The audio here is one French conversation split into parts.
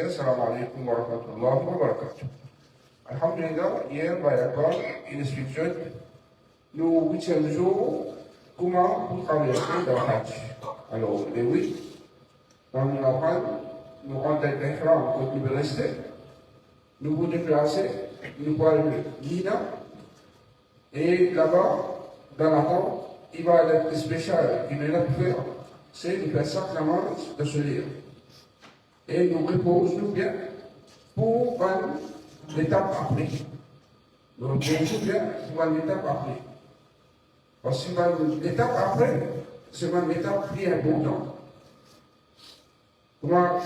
Assalamu alaikum wa rahmatullahi wa barakatuh. Alhamdulillah, hier, Bayakar, il est sujet, nous, 8e jour, comment vous traversez le Hajj. Alors, les 8, dans le Hajj, nous rendons l'Ihram quand nous rester, nous vous déplacer, nous parlons de Mina, et là-bas, dans la tente, il va y avoir des spécial qui nous l'a faire, c'est de faire ça, la manche de se lire. Et nous reposons bien pour l'étape après. Nous reposons bien pour l'étape après. Parce que l'étape après, c'est une étape plus importante. Comment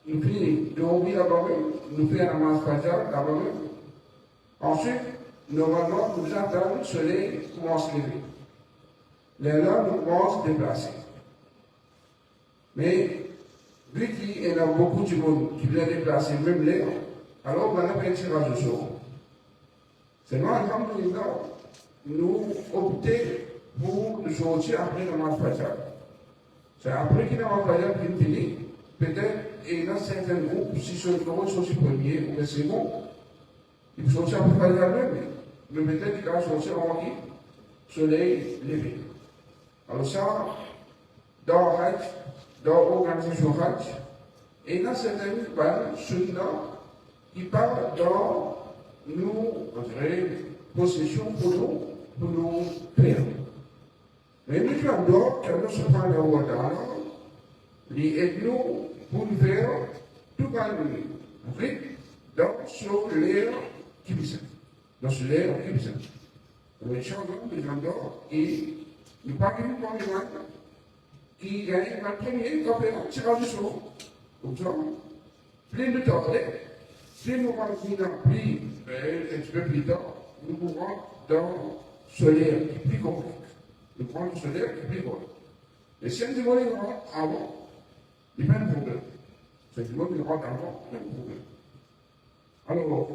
nous finissons de dormir là-bas, nous faisons la masse fajr là-bas. Ensuite, normalement, nous attendons le soleil commence à lever. Là, nous commençons à se déplacer. Mais, vu qu'il y a beaucoup de monde qui vient déplacer même l'air, alors on a fait un tirage au sort. Seulement, alhamdoulilah, nous optons pour le sortir après le mois de Fajr. C'est après qu'il y a un Fajr qui finit, peut-être il y a certains groupes, si ce sont sortis premier ou le second, ils peuvent sortir après Fajr même, mais peut-être qu'ils vont sortir avant le soleil levé. Alors ça, dans Hajj, dans l'organisation Hajj, et dans certaines sunna qui parlent dans nos possessions pour nous faire. Mais nous avons qu'à nous subhanahu wa ta'ala, les aide-nous pour nous faire tout vite dans ce l'air qui vient. Dans ce l'air qui vient. Donc, Inch'Allah, nous avons et nous parlons pour les gens qui gagne la première tirage du sort. Comme ça, plus de temps, plus nous allons plus un petit peu plus tard, nous pouvons dans ce solaire qui est plus complexe. Nous prenons le solaire qui est plus grand. Et si on dit avant, il n'y a pas de problème. Si on dit avant, il n'y a pas de problème. Alors,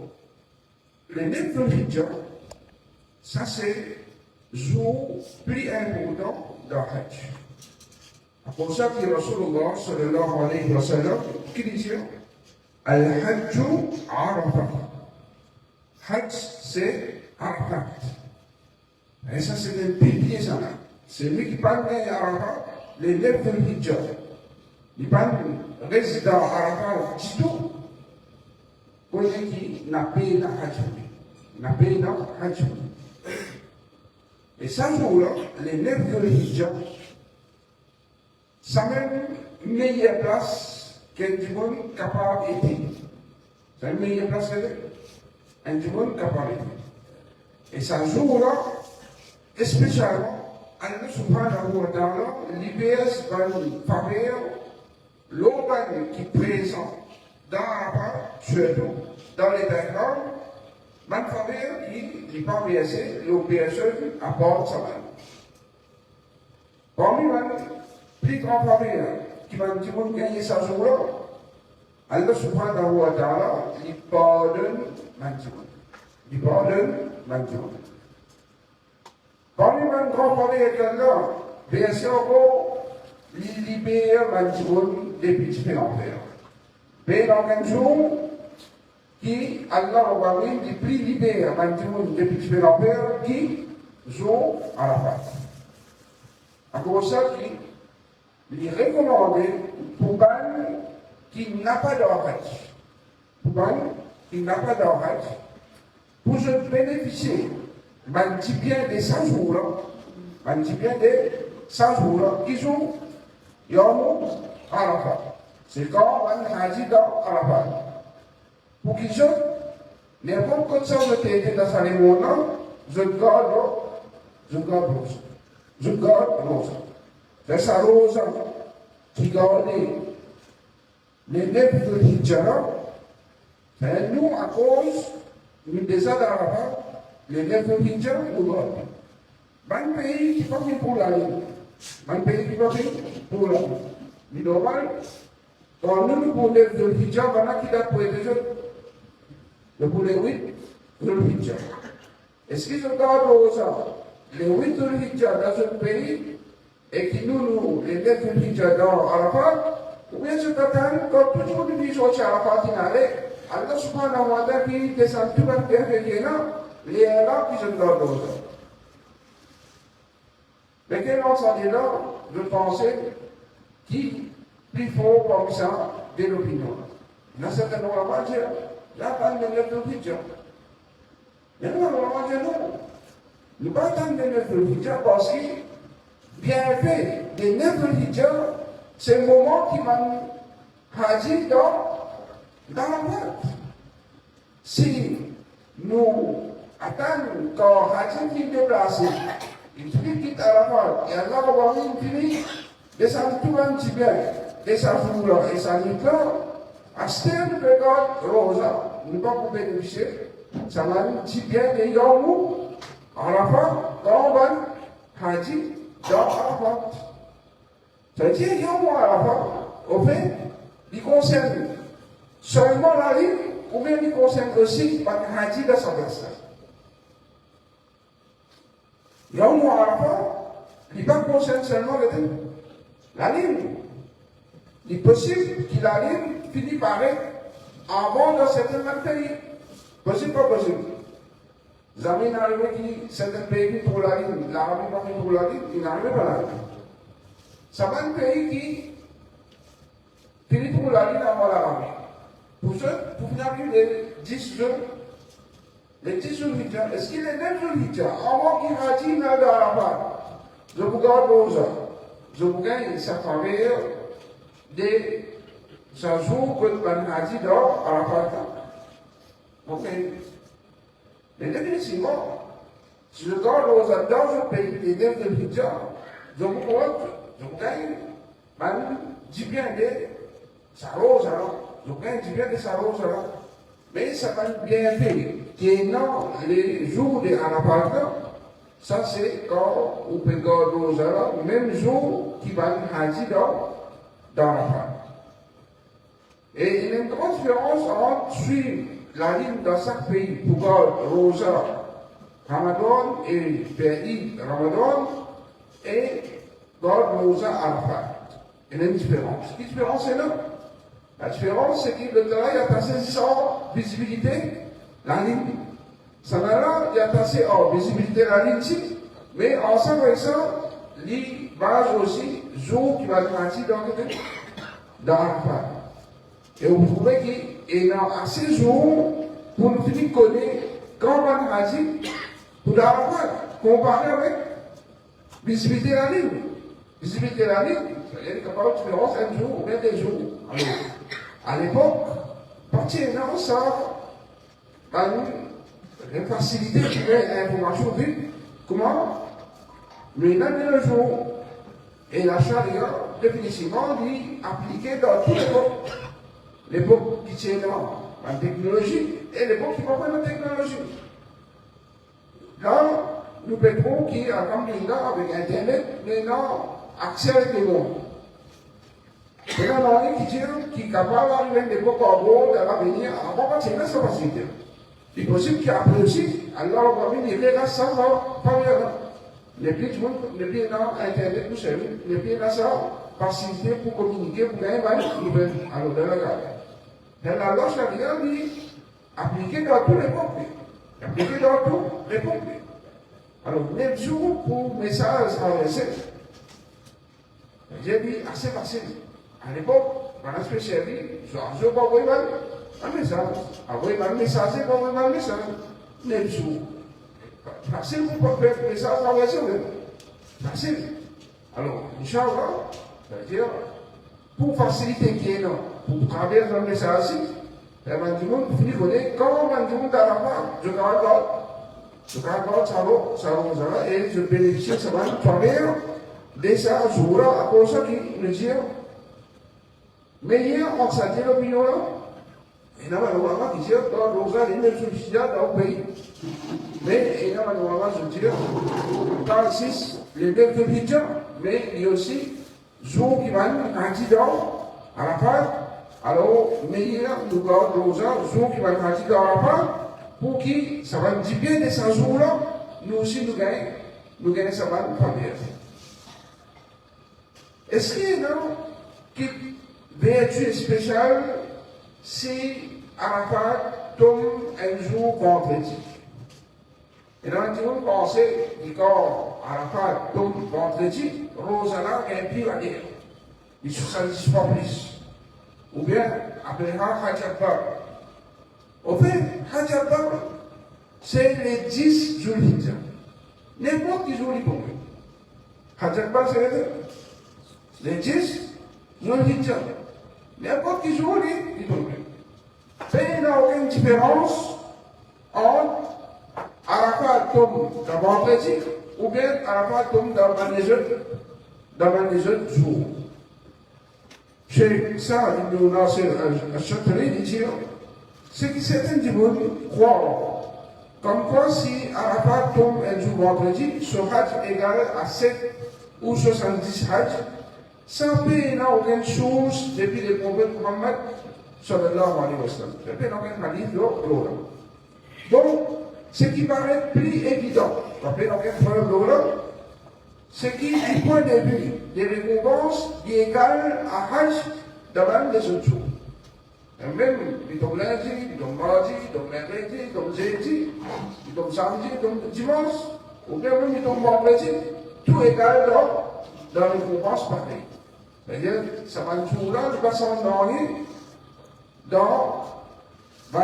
les 9 de l'Hijjah, ça c'est jour plus important dans Hajj. C'est pour ça que Rasulullah sallallahu alayhi wa sallam qui disait Al-Hajj Arafat. Hajj c'est Arafat. Et ça c'est un pilier ça. C'est lui qui parle d'Arafat, les 9 de l'Hijjah. Il parle résident Arafat du tout. Pour les qui n'a pas de Hajj. N'a pas de Hajj. Et ça jour-là, les 9 de l'Hijjah, ça même une meilleure place qu'un monde capable d'être. C'est une meilleure place qu'un monde capable d'être. Et ça jour-là, spécialement, Allah subhanahu wa ta'ala libère par l'organe qui est présent dans Arafat, surtout dans les backgrounds, man faveur qui n'est pas versé, l'opération apporte sa main. Parmi plus grand faveur qui va nous gagner sa joie, Allah subhanahu wa ta'ala, il pardonne maintenant. Il pardonne maintenant. Parmi les grands faveurs qu'Allah, bien sûr, il libère maintenant des petits l'enfer. Mais dans un jour, qui Allah va même des prix libère maintenant des petits l'enfer qui joue à la face. Encore ça il est recommandé pour un qui n'a pas d'orage. Pour un qui n'a pas d'orage, pour se bénéficier d'un petit bien des 100 jours, un petit bien des 100 jours, qui sont Yom Arafat. C'est quand on a dit dans Arafat. Pour qu'ils soient, n'importe quoi de ça, je t'ai été dans sa lémona, je garde rose. Je garde rose. C'est sa rose qui garde les 9 de l'Hijjah. C'est nous, à cause du désert d'Arafat, les 9 de l'Hijjah, nous gardons. Un pays qui va faire pour l'année. Un pays qui va faire pour l'année. Mais normal, quand nous, pour les 9 de l'Hijjah, voilà qui date pour les deux. Le pour les 8 de l'Hijjah. Est-ce qu'ils regardent ça? Les 8 de l'Hijjah dans ce pays, et qui nous, les 9 de l'Hijjah dans Arafat, ou bien ce matin, quand toujours nous disons à la partie finale, Allah subhanahu wa ta'ala qui descend tout le temps, les là qui se donnent d'autres. Mais quel est là de penser qui plus fort comme ça de l'opinion? Dans certains moments, on va dire, là, pas de l'opinion. Mais nous, on va dire non. Nous ne pas attendre de l'opinion parce que, bien fait, de l'opinion, c'est le moment qui m'a agi dans la boîte. Si nous attendons quand Hajj qui est déplacé, il quitte à la fois, et Allah va voir une fille, descend tout un petit bien, descend tout là, et ça nous là, à ce terme de God, Rosa, nous ne pouvons pas bénéficier, ça va un petit bien de Yomou, à la fois, dans le Hajj, dans la fois. Ça veut dire Yomou à la fois, au fait, il concerne seulement la ligne, ou bien il concerne aussi le Hajj de sa place. Yom Arafat, il ne concerne seulement la ligne. Il est possible que la ligne finisse par être avant dans certains pays. Possible, pas possible. Vous avez arrivé qui certains pays pour la ligne, l'Arabie pas pour la ligne, il n'arrive pas la ligne. Ça va un pays qui finit pour la ligne avant l'Arabie. Pour finir les 10 jours. Les 10 jours d'Hijjah, est-ce qu'il est 9 jours d'Hijjah? Avant qu'il a dit dans l'Arafat, je vous garde aux hommes, je vous gagne sa faveur de ce jour que l'on a dit dans l'Arafat. Ok. Mais définitivement, si je garde aux hommes dans un pays des 9 jours d'Hijjah, je vous gagne, du bien de sa rose, je vous gagne du bien de sa rose. Mais ça va bien fait. Qui dans les jours de Arafat, ça c'est quand on peut garder aux Arabes, même jour qui va Hajj dans Arafat. Et il y a une grande différence entre suivre la ligne dans chaque pays pour garder Rosa, Ramadan et pays Ramadan et garder Rosa Arafat. Il y a une différence. Quelle différence est là? La différence, c'est que le travail a passé sans visibilité la ligne. Ça n'a là, il a passé en visibilité la ligne ici, mais ensemble avec ça, il base aussi, jour qui va grandir dans Arafat. Et vous trouvez qu'il y a assez de jours pour nous finir connaître quand on va grandir pour Arafat, comparé avec visibilité la ligne. Visibilité la ligne, il y a une différence un jour ou bien des jours. Alors, à l'époque, partir dans ça, une facilité de trouver l'information vite. Comment? Le même jour. Et la charia, définitivement, dit appliquée dans toute l'époque. L'époque qui tient dans la technologie et l'époque qui va pas la technologie. Là, nous pétrons qui a comme avec Internet, maintenant, accès avec le monde. Et là, on a qui est capable d'arriver à l'époque en gros, d'avenir, on va continuer sa facilité. Il est possible qu'après aussi, alors on va venir, les gars, ça va pas bien. Les pieds dans Internet, vous savez, les pieds dans ça, facilité pour communiquer, pour gagner une nouvelle. Alors, dans la garde. Dans la loi charia, dit, appliquer dans tous les peuples. Appliquer dans tous les peuples. Alors, même jour pour message adressé, j'ai dit assez facile. À l'époque, dans la spécialité, je vais envoyer un message. Envoyer un message, c'est pas envoyer un message. Même jour. Facile pour faire un message adressé. Facile. Alors, Inch'Allah, c'est-à-dire, pour faciliter qui est là, pour traverser un message, le monde finit de connaître comment le monde à la fin, je regarde ça, et je bénéficie de ça, travers de ça, jour à cause de qui me dit, mais hier, on s'est dit l'opinion là, et là, normalement, qui dit, dans l'Osa, il y a une solution dans le pays. Mais, et là, normalement, je dis, 46, les deux de mais il y a aussi, jour qui va un candidat à la fin, alors, mais hier, nous gardons l'Osa, jour qui va un candidat à la fin, pour qui, ça va nous dire bien de ce jour-là, nous aussi, nous gagnons ça va nous première. Est-ce qu'il y a qui vertu spéciale si Arafat tombe un jour vendredi. Et dans le pensée, quand Arafat tombe vendredi, Rosana est plus à dire. Il se sent pas plus. Ou bien, après Hajjabbar. Au fait, Hajjabbar, c'est les 10 jours d'Hijjah. N'importe qui jour il tombe. Hajjabbar, c'est les 10 jours d'Hijjah. N'importe qui jour il tombe. Il n'y a aucune différence entre Arafat tombe dans vendredi ou bien Arafat tombe dans les autres jours. Cheikh Saad ibn Nasir al-Shatri dit c'est que certains du monde croient comme quoi si Arafat tombe un jour vendredi, ce hajj égal à 7 ou 70 hajj, sans payer n'a aucune chose depuis le prophète Muhammad sallallahu alayhi wa sallam. Ça fait aucun hadith de l'Ola. Donc, ce qui paraît plus évident, ça fait aucun preuve de l'Ola, c'est qu'il du point de vue des récompenses qui est égal à Hajj devant les autres jours. Et même, il tombe lundi, il tombe mardi, il tombe mercredi, il tombe jeudi, il tombe samedi, il tombe dimanche, ou bien même il tombe vendredi, tout égal dans les récompenses pareilles. C'est-à-dire, ça va le jour-là, il va s'endormir dans 20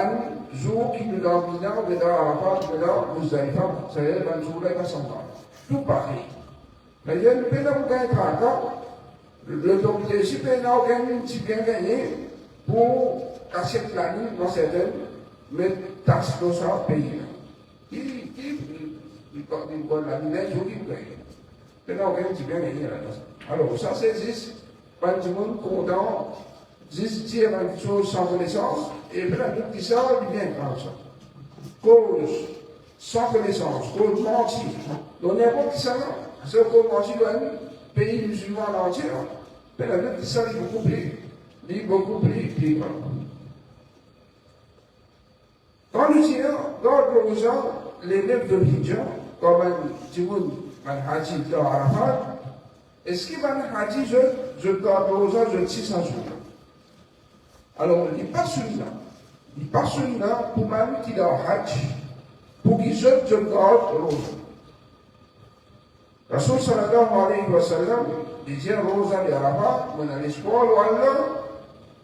jours qui nous donnent Mina, ou dans Arafat, ou dans Muzdalifa, c'est-à-dire 20 jours-là, il va s'endormir. Tout pareil. C'est-à-dire, le pénal vous gagne le docteur, si le pénal vous gagne, si bien gagné, pour cacher la nuit dans certaines, mais taxe dans ça pays. Il donne la nuit, il faut qu'il gagne. Le pénal vous gagne, si bien gagné là-dedans. Alors, ça c'est 10, pas du monde content, 10 dire une chose sans connaissance, et puis la toute qui sort, il vient comme ça. Cause sans connaissance, cause mentir. Donc n'importe qui ça, c'est cause mentir dans un pays musulman entier. Mais la toute qui sort, il est beaucoup plus libre. Quand nous disons, dans le gens, les neufs de Hijjah, comme un Timoun, un Haji dans Arafat, est-ce qu'il va un Haji, je dois aux je 600 jours. Alors, il n'est pas celui-là. Il n'est pas celui-là pour même qui est en Hajj, pour qu'il je garde Rosa. Rasul sallallahu alayhi wa sallam disait Rosa de Arafat, on a l'espoir Allah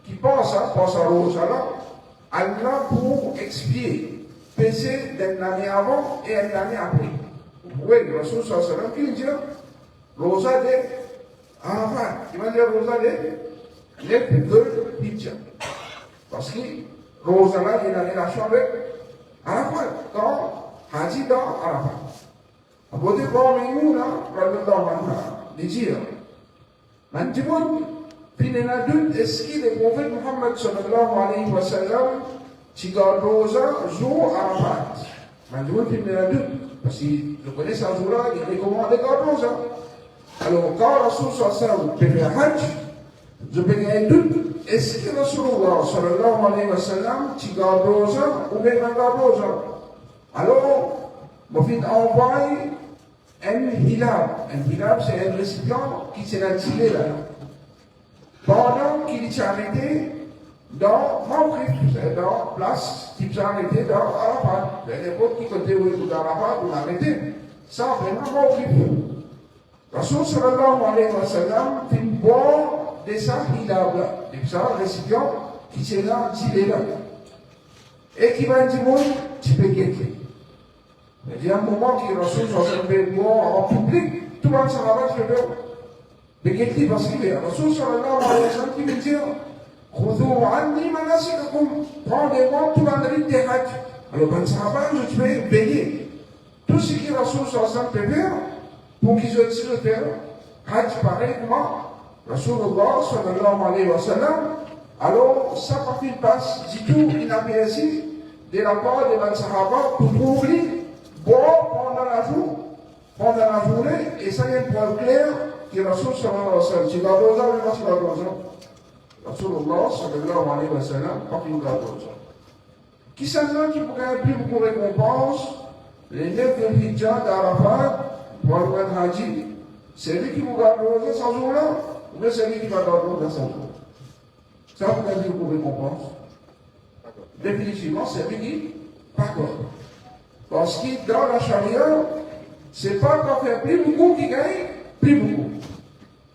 qui pense à Rosa là, Allah pour expier, péché d'une année avant et une année après. Vous voyez, Rasul sallallahu alayhi wa sallam qui dit Rosa de Arafat, il va dire Rosa de Hijjah. Parce que Rosa là, il a une relation avec Arafat, quand Haji dans Arafat. Abu Bakr Maimouna, radhiyallahu anha, dit Manjibun, pinena doute, est-ce que le prophète Muhammad sallallahu alayhi wa sallam, qui garde Rosa, jour Arafat? Manjibun, pinena doute, parce que je connais ce jour-là, il recommande de garder Rosa. Alors, quand Rasul sallallahu alayhi wa sallam fait le Hajj, je peux gagner doute. Est-ce que Rasulullah sallallahu alayhi wa sallam, qui garde Rosa, ou bien garde Rosa? Alors, mon fils a envoyé un hilab. Un hilab, c'est un récipient qui s'est attiré là. Pendant qu'il s'est arrêté dans Mawqif, c'est dans place qui s'est arrêté dans Arafat. N'importe qui côté où il est d'Arafat, on l'a arrêté. Ça, vraiment Mawqif. Rasul sallallahu alayhi wa sallam, fait boire de ça hilab là. De ça, récipient qui s'est là, tiré là. Et qui va dire, tu peux guetter. Il y a un moment qui Rasul fait boire en public, tout le monde s'en va se faire. Mais qu'est-ce parce qu'il est Rasul sallallahu alayhi wa sallam qui veut dire Khoudou anni manasikakum, prendez-moi tout l'endroit des hajj. Alors, quand ça va, je vais veiller. Tout ce que Rasul sallallahu alayhi wa sallam peut faire, pour qu'ils se le faire, hajj pareil que moi, Rasulullah sallallahu alayhi wa sallam, alors ça quand il passe du tout inaperçu de la part des Sahaba pour ouvrir boire pendant la journée, et ça y est une preuve claire que Rasul sallallahu alayhi wa sallam, tu vas rosa ou pas tu vas rosa? Rasulullah sallallahu alayhi wa sallam, quand il va rosa. Qui s'en qui pourrait plus beaucoup récompense les 9 de Hijjah d'Arafat pour le Haji? C'est lui qui vous garde rosa sans jour là, ou bien c'est lui qui va garder rosa sans jour? Ça, vous avez dit pour récompense. Définitivement, c'est lui qui pardonne. Parce que dans la charia, c'est pas qu'on fait plus beaucoup qui gagne, plus beaucoup.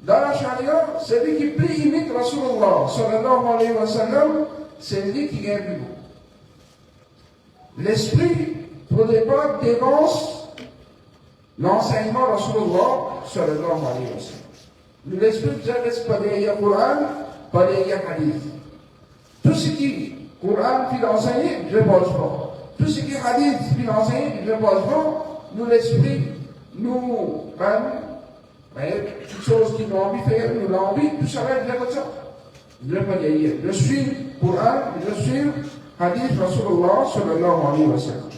Dans la charia, c'est lui qui plus imite Rasulullah, sallallahu alayhi wa sallam, c'est lui qui gagne plus beaucoup. L'esprit, pour le départ, dévance l'enseignement Rasulullah, sallallahu alayhi wa sallam. L'esprit déjà reste pas derrière le Coran, pas derrière le hadith. Tout ce qui Coran puis l'enseigner, je ne pose pas. Tout ce qui est hadith puis l'enseigner, je ne pose pas. Nous, l'esprit, nous, toutes choses qui nous ont envie de faire, nous l'avons envie, tout ça va être comme ça. Je ne vais pas dire. Je suis Coran, je suis hadith Rasulullah sallallahu alayhi wa sallam.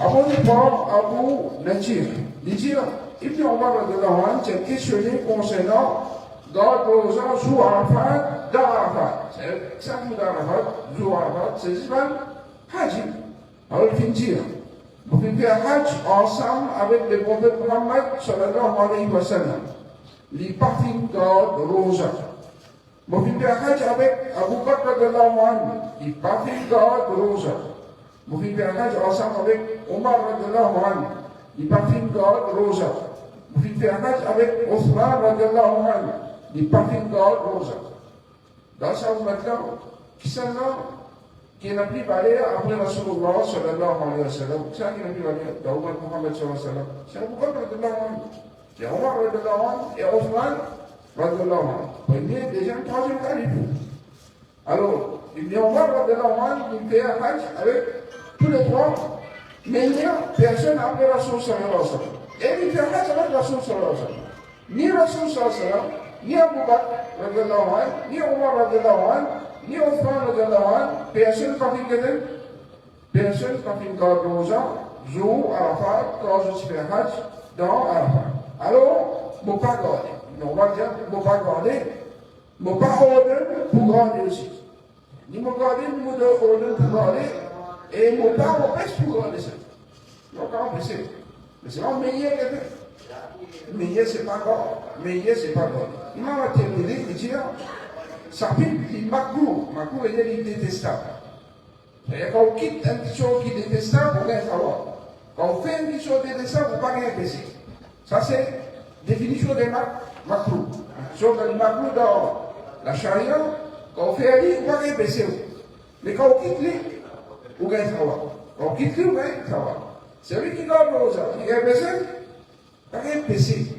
Avant de prendre Abu Najir, il dit, Ibn Omar radiallahu anhu s'est questionné concernant dans le jour Arafat, dans Arafat. C'est ça que d'Arafat, jour Arafat, c'est Hajj. Alors il finit dire, vous pouvez faire Hajj ensemble avec le prophète Muhammad sallallahu alayhi wa sallam. Les parties dans Rosa. Vous pouvez faire Hajj avec Abu Bakr radiallahu anhu. Les parties dans Rosa. Vous pouvez faire Hajj ensemble avec Omar radiallahu anhu. Les parties dans Rosa. Vous pouvez faire Hajj avec Othman radiallahu anhu. Les parties dans Rosa. Dans ça, maintenant, qui sont là, qui n'a plus parlé après Rasulullah sallallahu alayhi wa sallam. C'est qui n'a plus parlé d'Omar Muhammad sallallahu alayhi wa sallam. C'est Abu Bakr radiallahu anhu. C'est Omar radiallahu anhu et Othman radiallahu anhu. Premier, deuxième, troisième calife. Alors, Ibn Omar radiallahu anhu, il fait un Hajj avec tous les trois, mais il n'y a personne après Rasul sallallahu alayhi wa sallam. Et il fait un Hajj avec Rasul sallallahu alayhi wa sallam. Ni Rasul sallallahu alayhi wa sallam, ni Abu Bakr radiallahu anhu, ni Omar radiallahu anhu, ni Othman radiallahu anhu, personne n'a fait que personne n'a fait que Rosa, jour Arafat, quand je suis fait Hajj dans Arafat. Alors, je ne pas garder. On va dire, je ne pas garder, je ne pas ordonner pour garder aussi. Ni me garder, ni me ordonner pour garder, et je ne pas empêcher pour garder ça. Donc, on peut essayer. Mais c'est pas meilleur que ça. Meilleur, c'est pas garder. Meilleur, c'est pas garder. Il m'a terminé, il dit, ça fait des macrou. Macrou, il est détestable. C'est-à-dire, quand on quitte une petite chose qui est détestable, on va savoir. Quand on fait une petite chose détestable, on ne va pas rien passer. Ça, c'est définition des macrou. Sauf que les macrou dans la charia, quand on fait un lit, on ne va rien passer. Mais quand on quitte lui, on va savoir. Quand on quitte lui, on va savoir. C'est lui qui garde Rosa. Il va passer, on va rien passer.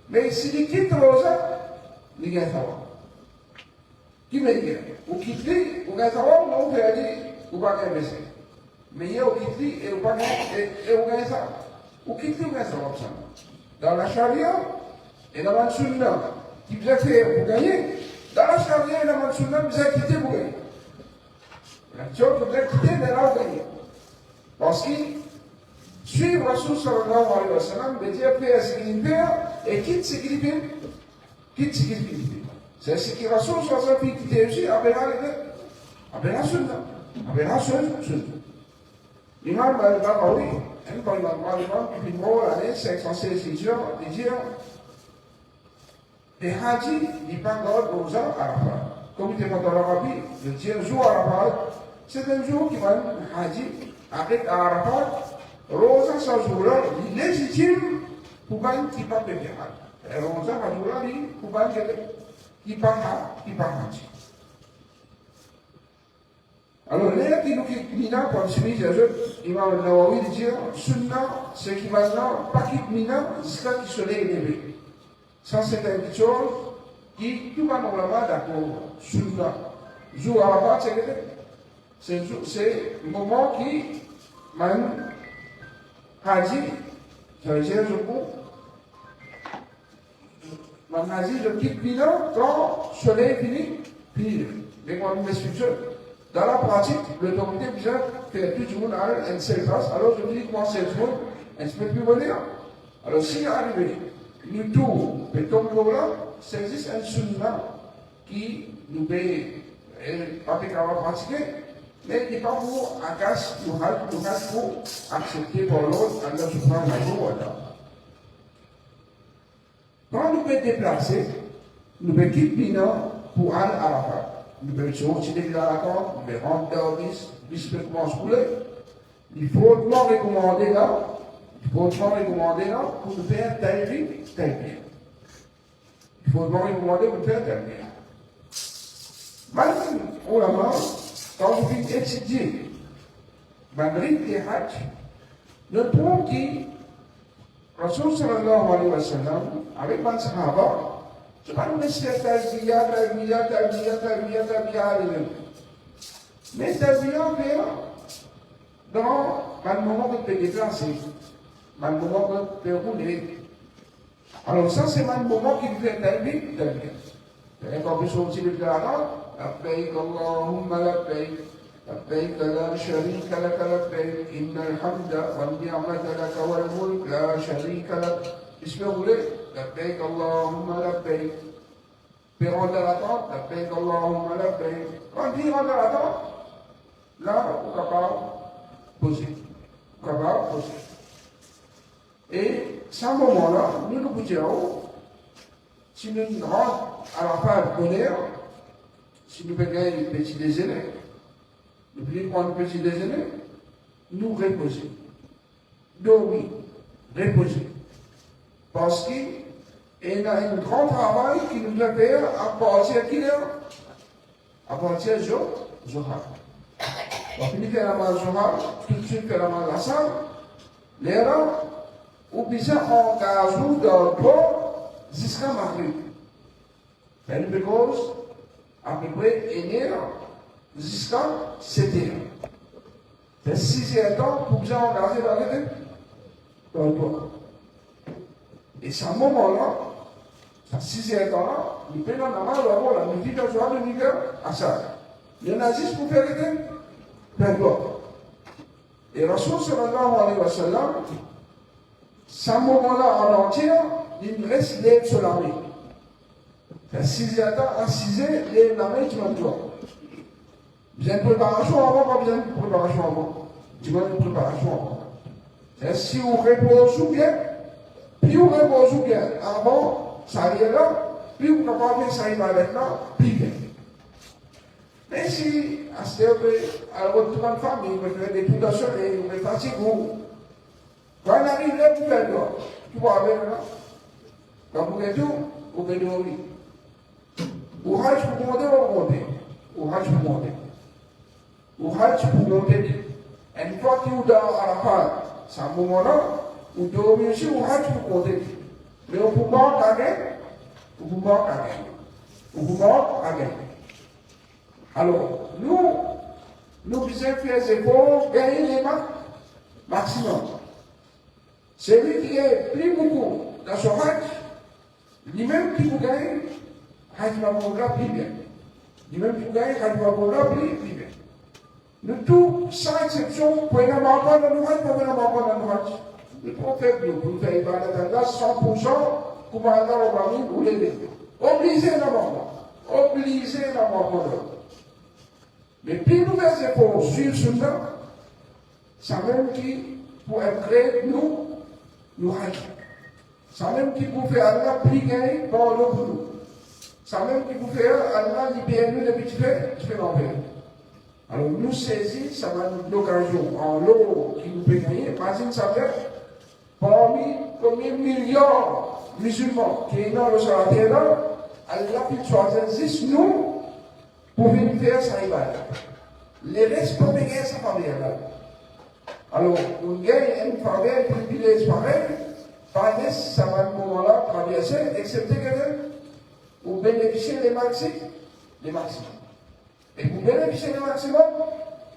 Mais s'il quitte Rosa, il va savoir. Qui me dit, ou quitte lui, on va savoir, on fait un lit, on va rien passer. Mais il y a au quitte lui, et on va savoir. Ou quitte lui, on va savoir ça. Dans la charia et dans la sunna, qui vous a fait pour gagner, dans la charia et dans la sunna, vous avez quitté pour gagner. La chose que vous avez quitté, mais là, vous gagnez. Parce que suivre Rasul sallallahu alayhi wa sallam veut dire faire ce qu'il fait et quitte ce qu'il fait. Quitte ce qu'il fait. C'est ce que Rasul sallallahu alayhi wa sallam quitte aussi avec la sunna. Avec la sunna. L'imam al-Barawi, un l'imam qui mort l'année 516 il dit les hadiths n'y pas d'ordre aux Arafat. Comme il était dans l'Arabie, le tiers jour Arafat, c'est un jour qui va hadith avec Arafat, Rosa ce jour-là, il est légitime pour qu'on qui pas de jihad. Et Rosa ce jour-là, pour qu'on qui pas hadith. Alors, là, qui nous quitte comme celui Imam al-Nawawi dit Sunna, c'est qui maintenant, pas quitte Mina, jusqu'à qu'il se l'ait élevé. Ça, c'est quelque chose qui, tout va normalement d'accord. Sunna. Jour Arafat, c'est le moment qui, même, Haji, ça veut dire, je crois, même Haji, je quitte Mina, quand le soleil fini. Mais quand on m'explique dans la pratique, l'autorité vient faire tout le monde à une seule place. Alors je dis comment c'est le monde, elle ne peut plus venir. Alors s'il est arrivé, nous tous, et comme nous là, ça existe un sunna qui nous paye, pas qu'on va pratiquer, mais il n'est pas pour agace, nous pour accepter pour l'autre, Allah subhanahu wa ta'ala. Quand nous pouvons déplacer, nous pouvons quitter Mina pour aller à Arafat. nous pouvons sortir des déclarations, nous pouvons rendre service, discrètement se couler. Il faut autrement recommander là, pour nous faire tel bien. Il faut autrement recommander pour nous faire tel bien. Maintenant, quand vous faites étudier le rite des Hajj, nous trouvons que Rasul sallallahu alayhi wa sallam, avec les Sahaba, je ne sais pas si talbiya, mais talbiya fait dans le moment de te déplacer, dans le moment de te rouler. Alors ça, c'est le moment qui fait talbiya. Quand vous sortez de la labbaik Allahumma labbaik, labbaik la sharika lak labbaik, innal hamda wal ni'mata lak wal mulk la sharika lak. Qu'est-ce que vous voulez? Labbaik Allahumma labbaik. Puis rendre l'attente, labbaik Allahumma labbaik. Quand il rentre l'attente, là, vous êtes capable de poser. Et à ce moment-là, nous nous disons, si nous rentrons à la fin de bonheur, si nous prenons un petit déjeuner, nous voulons prendre un petit déjeuner, nous reposer. Dormir, reposer. Parce qu'il y a un grand travail qui nous doit faire à partir de quelle heure? À partir de Zohar. On finit de faire la main Zohar, tout de suite faire la main Lassar, l'heure, ou bien on engage dans le port jusqu'à Maghrib. And because à peu près 1 heure jusqu'à 7 heures. C'est 6 heures de temps pour bien engager dans le port. Et c'est à ce moment-là, à 6 heures de temps-là, nous prenons la main là-bas, nous disons que nous disons à ça. Il y en a 6 pour faire le port. Et Rasul sallallahu alayhi wa sallam, à ce moment-là en entier, il reste l'aide sur la main. À 6 heures, à 6 heures, l'aide la main, tu vas toi. Besoin de préparation avant, pas besoin de préparation avant. Tu vas une préparation avant. C'est si vous reposez bien, plus vous reposez bien avant, ça arrive là, plus vous capable de ça arrive avec là, plus bien. Mais si, à ce moment-là, à votre famille, vous faites des trucs d'assurés, vous faites fatigué, quand on arrive là, vous faites là. Tu vois avec là. Quand vous faites tout, vous faites dormir. Ou Hajj pour monter, ou monter. Ou Hajj pour monter. Ou Hajj pour monter. Et une fois que vous êtes à la fin, c'est un moment-là, vous dormez aussi au Hajj pour monter. Mais on peut pas gagner. On peut pas gagner. On peut pas gagner. Alors, nous devons faire des efforts, gagner les maximum. Celui qui est plus beaucoup dans son Hajj, lui-même qui vous gagne, Hajj va vous plus bien. Lui-même qui vous gagne, Hajj va vous plus bien. Nous tous, sans exception, pour une amant dans le Hajj, pour une amant dans le Hajj. Nous pouvons faire plus, pour faire Ibadat 100%, comme Allah au Bami, ou les deux. Obligez l'amant. Obligez l'amant. Mais plus nous faisons efforts sur cela, ça même qui, pour être prêt, nous Hajj. Ça même qui pour faire Allah plus gagner par le boulot. Ça même qui pour faire Allah libérer nous depuis tu fais l'envers. Alors nous saisir, ça va nous l'occasion en l'eau qui nous peut gagner. Imagine ça fait parmi combien de millions de musulmans qui sont dans le Sahara là, Allah peut choisir juste nous pour venir faire sa ibadah. Les restes pour gagner sa faveur là. Alors on gagne une faveur, un privilège pareil. Pas ça va à ce moment-là traverser, excepté que vous bénéficiez des maximums. Et vous bénéficiez des maximums,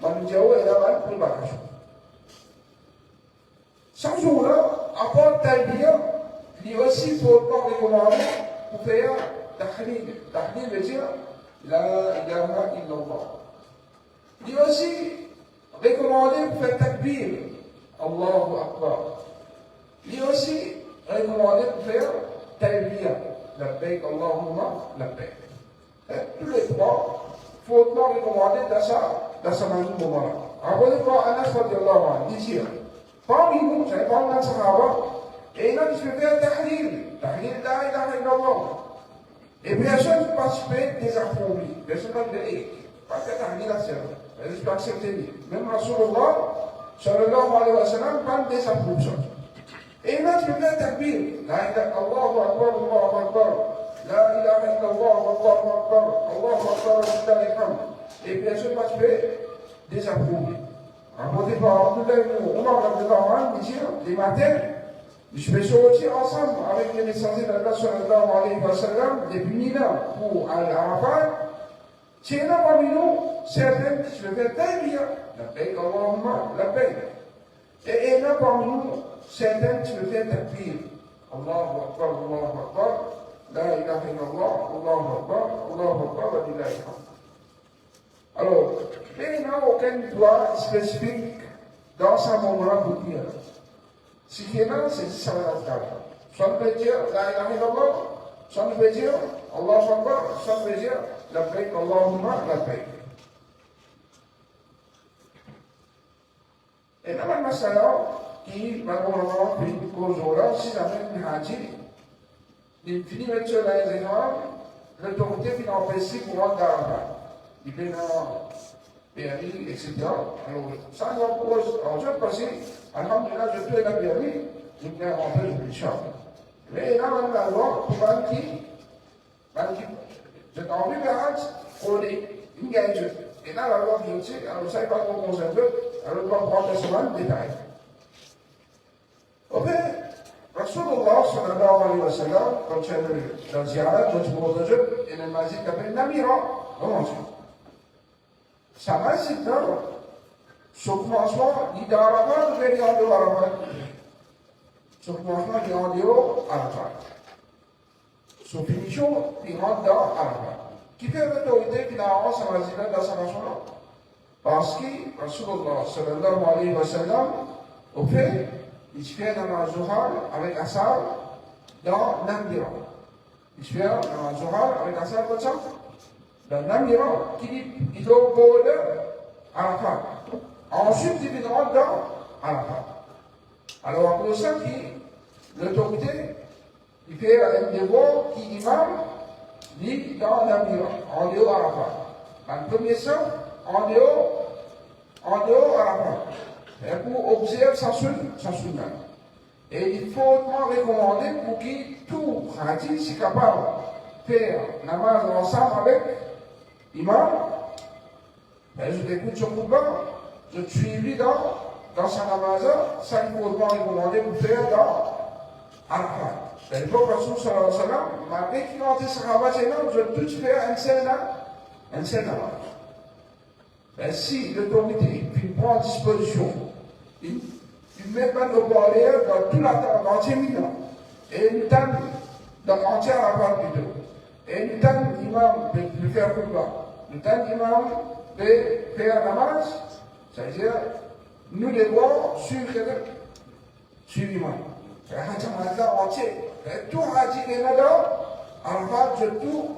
nous disons, il y a une préparation. Ce jour-là, à part Talbiya, il y a aussi pour pas recommander pour faire Tahlil. Tahlil veut dire La ilaha illallah. Il y a aussi recommandé pour faire Takbir. Allahu Akbar. Il est aussi recommandé pour faire Talbiya, Labbaik Allahumma Labbaik. Tous les trois, fautement recommandés dans ce moment-là. Rappelez-vous, Anas radiallahu anhu, dit parmi nous, c'est pas un Sahaba, et il a dit je vais faire Tahlil la ilaha illallah. Et personne ne participe désapprouvé. Personne ne dit, pas que t'as mis la serre. Je peux accepter. Même Rasulullah, sallallahu alayhi wa sallam, pas désapprouvé ça. Et là, tu peux faire takbir. La ilaha illallah, Allahu Akbar. La ilaha illallah, Allahu Akbar. Allahu Akbar, Allahu. Et personne ne participe désapprouvé. Rapporté par Abdullah ibn Umar, les matins, je vais sortir ensemble avec les messagers d'Allah sallallahu alayhi wa sallam depuis Mina pour Al-Arafat. C'est là parmi nous, certains qui se font taïbia, la paix, Allahumma, la paix. Et là parmi nous, certains qui se font takbir. Allahu Akbar, Allahu Akbar, la ilaha illallah, Allahu Akbar, wa lillahi hamd. Alors, mais il n'y a aucun droit spécifique dans ce moment-là pour dire. Ce qui est là, c'est ça la table. Soit on peut dire la ilaha illallah, soit on peut dire Allahu Akbar, soit on peut dire la paix, Allahumma, la paix. Et là, le masala qui, malheureusement, fait une cause là, si la même hadith, il finit avec cela, les gens, l'autorité qui l'empêche pour rendre d'Arafat. Il est dans PRI, etc. Alors, ça nous pose, alors je vais passer, alhamdulillah, je peux la PRI, je peux rentrer dans le champ. Mais là, on a la loi pour je t'en envie de pour les engager. Et là, la loi, je sais, alors ça n'est pas trop concentré, alors on va prendre le détail. Au fait, Rasulullah sallallahu alayhi wa sallam, quand il y a le ziyarat, quand il y a le masjid qui s'appelle Namira, comment c'est? Ça va, c'est ça. Son commencement, il est à Arafat, il est en dehors Arafat. Son commencement, il est en dehors Arafat. Son finition, il rentre dans Arafat. Qui fait l'autorité qui a rendu sa masjid dans sa nation? Parce que Rasulullah sallallahu alayhi wa sallam, au fait, il se fait dans la Zohar avec Assar dans Namira. Il se fait dans la Zohar avec Assar comme ça. Dans Namira, qui dit il doit au bord de Arafat. Ensuite, il rentre dans Arafat. Alors, pour ça, l'autorité, il fait un devoir qui imam dit dans Namira, en dehors Arafat. Dans le premier sens, en dehors Arafat. Et pour observer sa sunna. Et il faut recommander pour que tout hadith soit capable de faire namaz ensemble avec l'imam. Je l'écoute sur Kouba, je suis lui dans sa namaz, ça il faut recommander pour faire dans Arafat. Et le prophète sallallahu alayhi wa sallam, malgré qu'il a été sahaba, je tout faire un seul namaz. Ben, si l'autorité prend disposition, il ne met pas de barrière dans tout l'entier milieu. Et il donne dans l'entière Arafat plutôt. Et il donne l'imam de faire Kouba. Il donne l'imam de faire namaz, c'est-à-dire nous devons suivre l'imam. C'est un hadith entier. Tout hadith est là-dedans. Arafat, je tout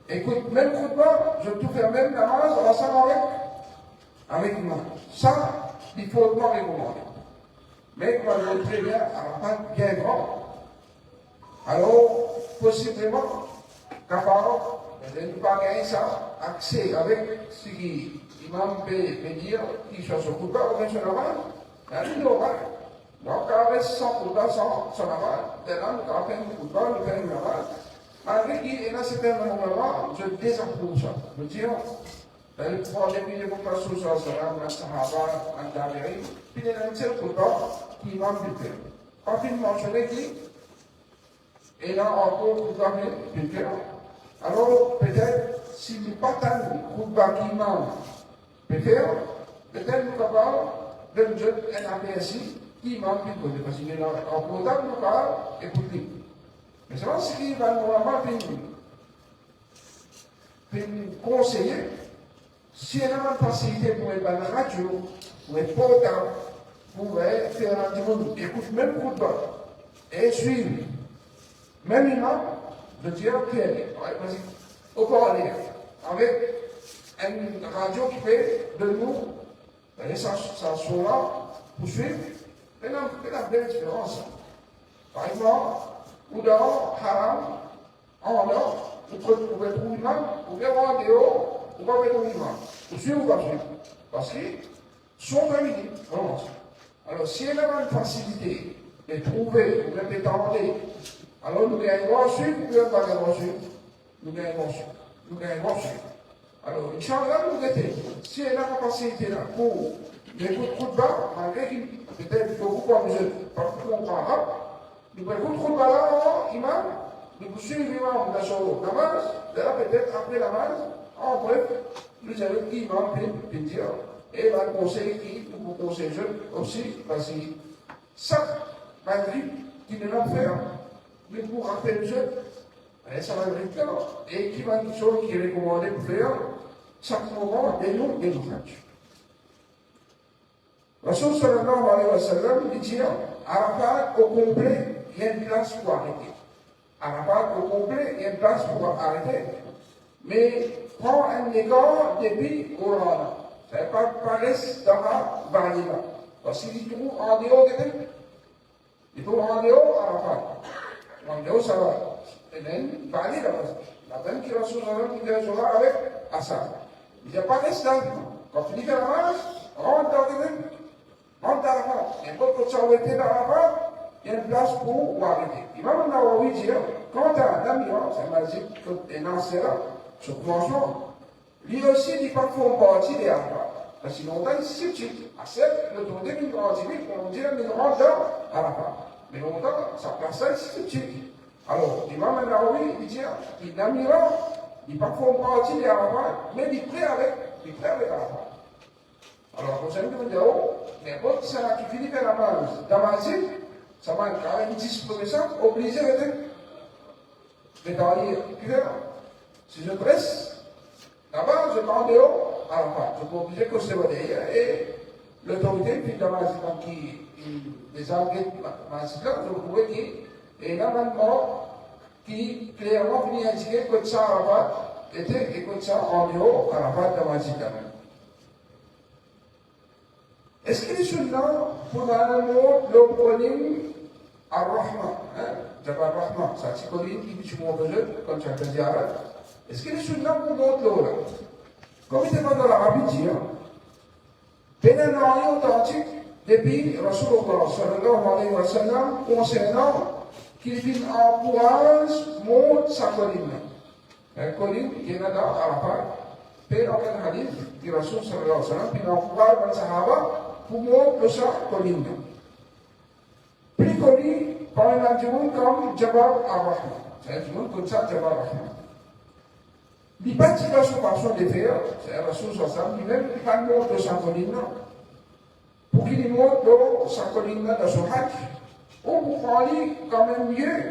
écoute même Kouba, je tout faire même namaz ensemble avec l'imam. Ça, il faut pas recommander. Mais quand je très bien, Arafat bien grand. Alors, possiblement, capable de ne pas gagner ça, accès avec ce qui l'imam peut dire, qu'il soit sur Kouba ou bien sur Naval, il y a une oral. Donc, on reste sans Kouba, sans Naval. Dès là, nous avons fait une Kouba, nous avons fait une Naval. Malgré qu'il y a un certain moment, je désapprouve ça. Je veux dire, il faut depuis les populations sur le Sahaba, le Tabi'i, puis il y a un seul Kouba qui m'a buté. Quand il mentionnait qu'il et là encore Kouba buté. Alors peut-être, s'il n'est pas tant Kouba qui m'a buté, peut-être nous capables de nous jeter un APSI qui m'a buté. Parce qu'il est en Kouba, nous capables d'écouter. Mais c'est pas ce qui va normalement conseiller. Si elle a une facilité pour être dans la radio, pour être portable, pour faire un rendez-vous, écoute même Kouba et suivre. Même imam, je dirais vas-y, au parler, avec une radio qui fait de nous, ça soit là, pour suivre, mais là, il y a une belle différence. Par exemple, ou dans Haram, en or, vous pouvez trouver une imam, vous pouvez voir en dehors, vous pouvez trouver une imam. Vous suivez ou pas suivre? Parce qu'ils sont féminines, vraiment. Alors, si elle a une facilité de trouver, ou même de tenter, alors nous gagnons droit suivre, ou bien pas droit suivre? Nous gagnons droit suivre. Nous gagnons droit suivre. Alors, Inch'Allah, nous guettez. Si elle a la facilité là pour les coups de bas, malgré qu'il peut-être beaucoup comme je parle en arabe, nous pouvons coups de bas là, imam, nous suivons l'imam dans son namaz, là peut-être après la namaz, en bref, nous avons l'imam peut dire, et va conseiller qui, nous vous conseillons aussi, parce que ça, malgré qu'il ne l'a fait, mais pour rappeler le jeune, ça va être clair, et qui va une chose qui est recommandée pour faire, chaque moment, des noms et des ouvrages. Rasul sallallahu alayhi wa sallam dit Arafat au complet, il y a une place pour arrêter. Arafat au complet, il y a une place pour arrêter. Mais prends un égard depuis Orana. Ça n'est pas paraisse dans la valida. Parce qu'il trouve en dehors de lui. Il trouve en dehors Arafat. En dehors, ça va. Et then, valida. La peine qui Rasul sallallahu alayhi wa sallam avec Assad. Il n'y a pas d'estan. Quand tu dis que la marche, rentre dans le même. Rentre dans la marche. Et quand tu as été dans la marche, il y a une place pour arrêter. Imam Nawawi dit, quand tu as un ami, c'est magique, un ancien, sur commencement, lui aussi, il pas font partie des Arafat. Parce que longtemps, il s'est dit, à 7, le tour de 1040 000, on dit, il rentre dans Arafat. Mais longtemps, sa place, il s'est dit. Alors, Imam Nawawi, il dit, il n'a mis là, il ne font partie des Arafat, mais il est prêt avec Arafat. Alors, pour ça, nous disons, mais quand c'est là qui finit la base d'Amazit, ça va être quand même disposition obligé de travailler. Si je presse, là-bas, je vais en dehors, Arafat. Je suis obligé que c'est vrai. Et l'autorité, puis d'Amazit, qui les enquêtes, je trouvais qu'il y a un amendement qui clairement vient indiquer que ça Arafat était et que ça en dehors Arafat d'Amazit. Est-ce qu'il est sunnah pour un mot le colline Ar-Rahman, Jabal Rahman, ça c'est colline qui dit mon besoin quand tu as dit arabe. Est-ce qu'il est sunnah pour mot l'eau comme il était dans l'Arabie dit, ben un an authentique depuis Rasulullah sallallahu alayhi wa sallam concernant qu'il encourage mot sa colline. La colline qui est dans Arafat, per aucun hadith di Rasul sallallahu alayhi wa sallam, il encourage les sahaba pour moi, le ça colline. Plus connu par un adjoint comme Jabal Ar-Rahman. C'est un adjoint comme ça, Jabal Ar-Rahman. Il n'y a pas de façon de faire, c'est un Rasul sallallahu lui-même, il pas montre de sa colline. Pour qu'il montre sa colline dans son hajj, on vous parler quand même mieux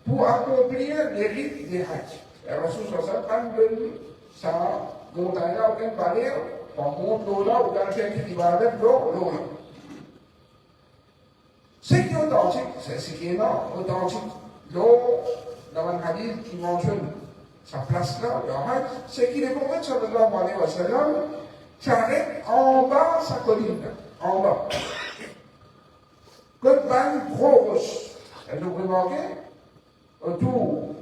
pour accomplir les rites des hajj. Le Rasul sallallahu pas donné sa montagne là, aucune barrière. On monte l'eau là, ou quelqu'un qui va avec l'eau là. Ce qui est authentique, c'est ce qui est non authentique. L'eau, dans un hadith qui mentionne sa place là, le hajj, c'est qu'il est prophète sallallahu alayhi wa sallam qui arrête en bas sa colline, en bas. Comme un gros roche. Et vous remarquez, autour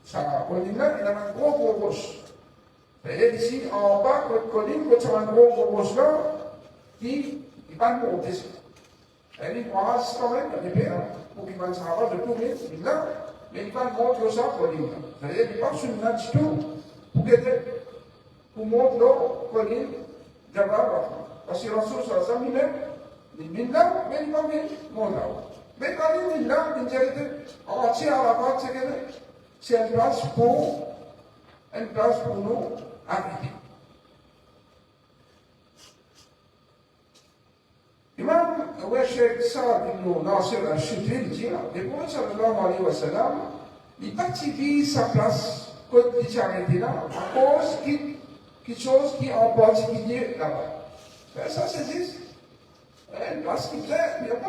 sa colline là, il y a un gros roche. Et ici, en bas, votre colline, quand c'est un gros roche là, qui va monter ça. Et il prend quand même, il y a pour qu'il va s'arranger de tourner, là, mais il va monter ça, colline. C'est-à-dire qu'il passe une main du tout, pour monter la colline, Jabal. Parce que Rasul sallallahu alayhi wa sallam, il est là, mais il va monter là. Mais quand il est là, il dit, entier à la base, c'est une place pour nous arrêter. Imam Sheikh Saad ibn Nasir al-Shutri dit, le prophète sallallahu alayhi wa sallam, il participait sa place quand il s'est arrêté là, à cause quelque chose qui est en particulier là-bas. Ça, c'est juste une place qui plaît, il n'y a pas.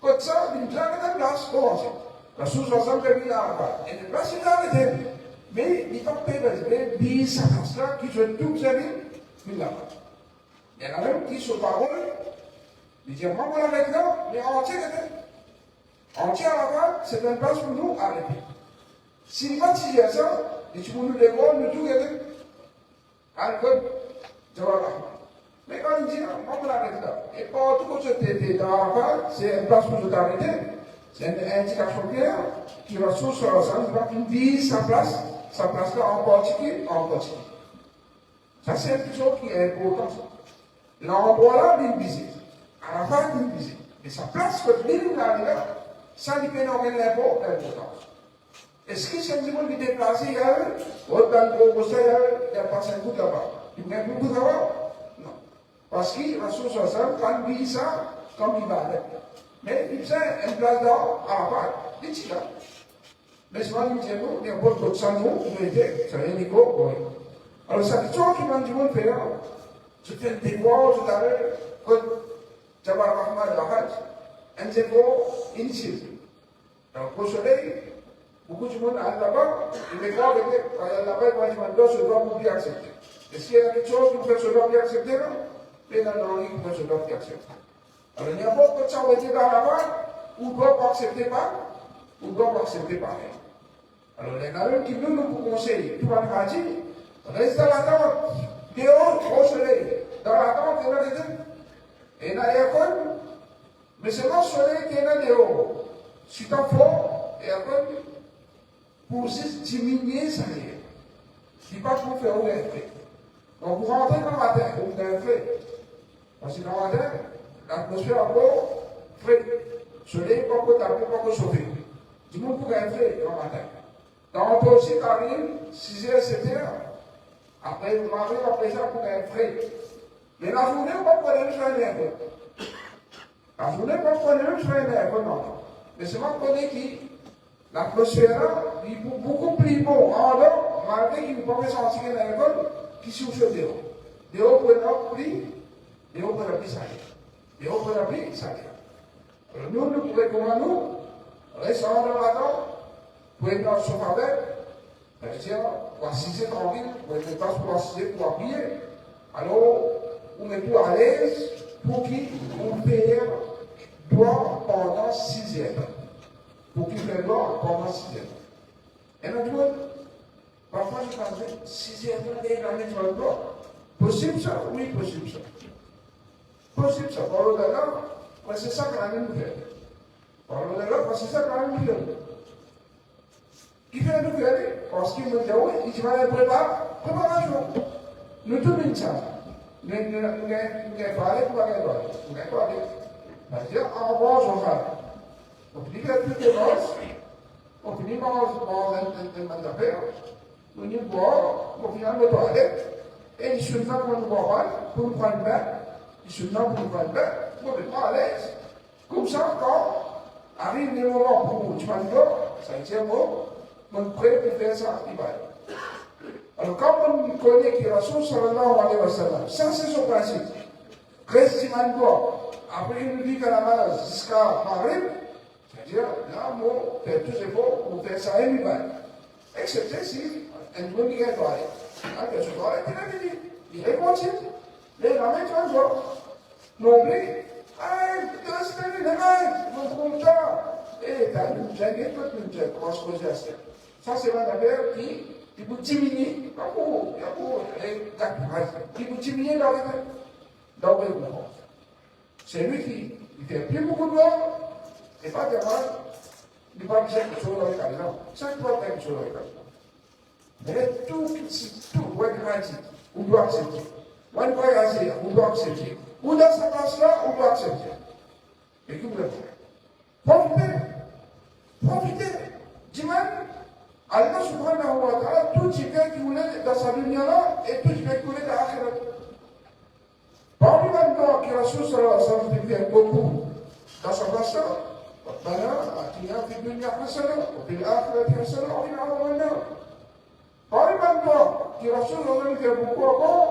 Quand ça, il plaît à la place, comment c'est? La sous-ensemble de l'île là-bas. Et la place, il l'a arrêté. Mais il n'y a pas de bien sa place là, qui se tout vous avez, il là-bas. Il y en a même qui se parole. Il dit, moi, on l'arrête là, mais entier, à la fin, c'est une place pour nous arrêter. S'il va tirer ça, Et si vous nous l'école, nous tout gagner. Alcool, Jawar Rahman. Mais quand il dit, on arrête là. Et pas tout ce que tu dans Arafat, c'est une place pour nous arrêter. C'est une indication claire qui va sur la salle, il dit sa place là en particulier, Ça, c'est une chose qui est importante. L'endroit là, il visite. Arafat, il visite. Et sa place, que l'île là, ça dépend de l'importance. Est-ce que c'est un monde qui est déplacé, il y a il y a passé un coup là-bas. Il y a beaucoup là-bas? Non. Parce qu'il va sur sa salle, quand il dit ça, comme il va avec. Mais il faisait une place là, Arafat, il dit là. Mais c'est pas il y a beaucoup de sang, il était, ça vient Nico, oui. Alors, ça, c'est toi qui m'as dit, mon père, je fais le déboire, je t'avais, quand Jabbar Rahman Lahaj, un déboire initié. Alors, au soleil, beaucoup de monde à là-bas, il est grave, là-bas, il m'a dit, ce doit vous bien accepter. Est-ce qu'il y a quelque chose qui vous fait ce doit bien accepter, non? Mais non, il vous fait ce doit bien accepter. Alors, il y a beaucoup de gens qui sont là-bas, ou doivent accepter pas, ou doivent accepter pas. Alors, les gars qui nous conseillent, tout va le dire, reste dans la tente, dehors, au soleil. Dans la tente, il y a des gens. Et il y a des écoles, mais c'est le soleil qui est là dehors. Si tu as fort, et après, pour diminuer ça, il ne pas pour faire un effet. Donc, vous rentrez dans la terre, vous avez un effet. Parce que dans la terre, l'atmosphère est encore frais. Le soleil n'est pas encore tapé, pas encore chauffé. Du monde pour un effet dans la terre. Donc, on peut aussi arriver 6h, 7h. Après, vous mangez après ça pour un frais. Mais la journée, on va prendre une journée un peu. La journée, on va prendre une journée un peu, non. Mais c'est moi qui connais qui, l'atmosphère, il est beaucoup plus bon. Alors, malgré qu'il ne peut pas sentir dans l'école, qui souffle dehors. Dehors, pour être pris, dehors, pour être salé. Dehors, pour être pris, salé. Alors, nous, nous pouvons, comment nous, rester en attendant, pour être dans son faveur, c'est-à-dire, pour assister tranquille, pour être place pour assister, pour appuyer. Alors, on est tout à l'aise pour qu'il père doit pendant 6 heures. Pour qu'il fait doit pendant 6 heures. Et notre parfois je pensais, 6 heures, on est dans les doigts. Possible ça? Oui, possible ça. Possible ça. Par le là, c'est ça qu'on a même fait. Par le là, c'est ça qu'on a même fait. Il fait nous faire, parce qu'il me dit, oui, il va aller préparation. Nous tous les gens. Nous avons parlé pour aller voir. Nous avons parlé. C'est-à-dire, en revanche, on va. On finit avec toutes les choses. On finit par un affaire. On y boit, on finit avec la toilette. Et ils sont là pour nous boire, pour nous prendre le bain. Ils sont là pour nous prendre le bain. Pour être à l'aise. Comme ça, quand arrive le moment pour tu vas le faire, ça tient bon. On est prêt pour faire ça, il va. Alors, quand on connaît qu'il y a Rasoul sallallahu alayhi wa sallam, ça c'est son principe. Reste imagine-toi, après il nous dit qu'à la base, jusqu'à Maghrib, c'est-à-dire, là, on fait tous les efforts pour faire ça et il va. Excepté si, un monde qui est toilé. Là, il se toilette, il a dit, il est continu. Les gamins, tu vas voir. Non plus, deux semaines, les mecs, mon compteur. Et t'as une jaguette, toute une jaguette, comment se poser à ça. Ça, c'est une affaire qui vous diminue, qui vous diminue dans le monde. C'est lui qui fait plus beaucoup de lois, et pas de mal, il ne va pas dire quelque chose dans les cas. Ça, il doit faire quelque chose dans les cas. Mais tout, on doit accepter. On doit accepter. Ou dans sa place-là, on doit accepter. Et qui vous le fait? Profitez. Dis-moi, Allah subhanahu wa ta'ala, tout ce qui voulait dans sa dunya-là, et tout ce qui voulait dans l'akhirat. Parmi les gens qui Rasoul sallallahu alayhi wa sallam fait beaucoup dans sa place-là, ربنا آتنا في الدنيا حسنة وفي الآخرة حسنة وقنا عذاب النار. Parmi les gens qui Rasoul sallallahu alayhi wa sallam fait beaucoup encore,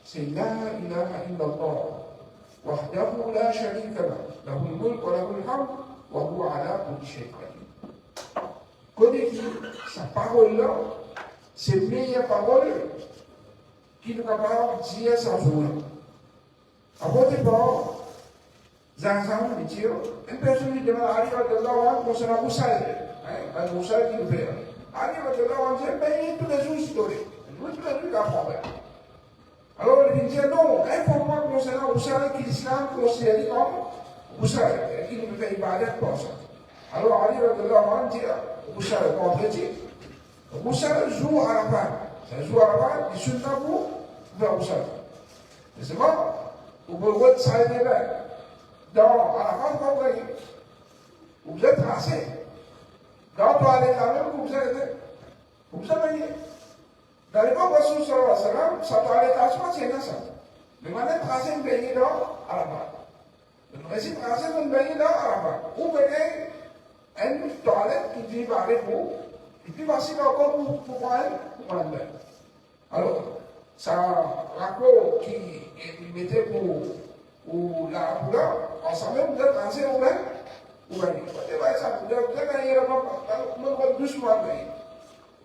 c'est La ilaha illallah. وحده لا شريك له له الملك وله الحمد وهو على كل شيء قدير. Connais qui sa parole-là, c'est la meilleure parole qui nous capable de dire sans jouer. À votre part, Zanzan me dit, une personne qui demande à Ali concernant Moussa, un Moussa qui nous fait. Ali radiallahu anhu paye tous les jours historiques. Tous les jours d'apprendre. Alors il dit non, informe-moi concernant Boussara qui l'islam considère comme Boussara, qui ne fait ibadat pour ça. Alors Ali radiallahu anhu dit Boussara contredit. Boussara joue à la part. Ça joue à la part, il sunnah pour faire Boussara. C'est bon, vous pouvez voir ça est bien. Dans à la part, vous voyez, vous êtes tracé. Dans le toilette, vous avez dans l'époque où Rasul sallallahu alayhi wa sallam, sa toilettage, c'est ça. Mais maintenant, tracé un pays dans à la part. Le récit tracé un pays dans à la part. Vous voyez une toilette qui vit par les pots, et puis voici encore pour prendre un bain. Alors, ça rapport qui mettait pour la couleur, on savait que vous êtes tracé au bain. Vous voyez, ça vous êtes gagné doucement.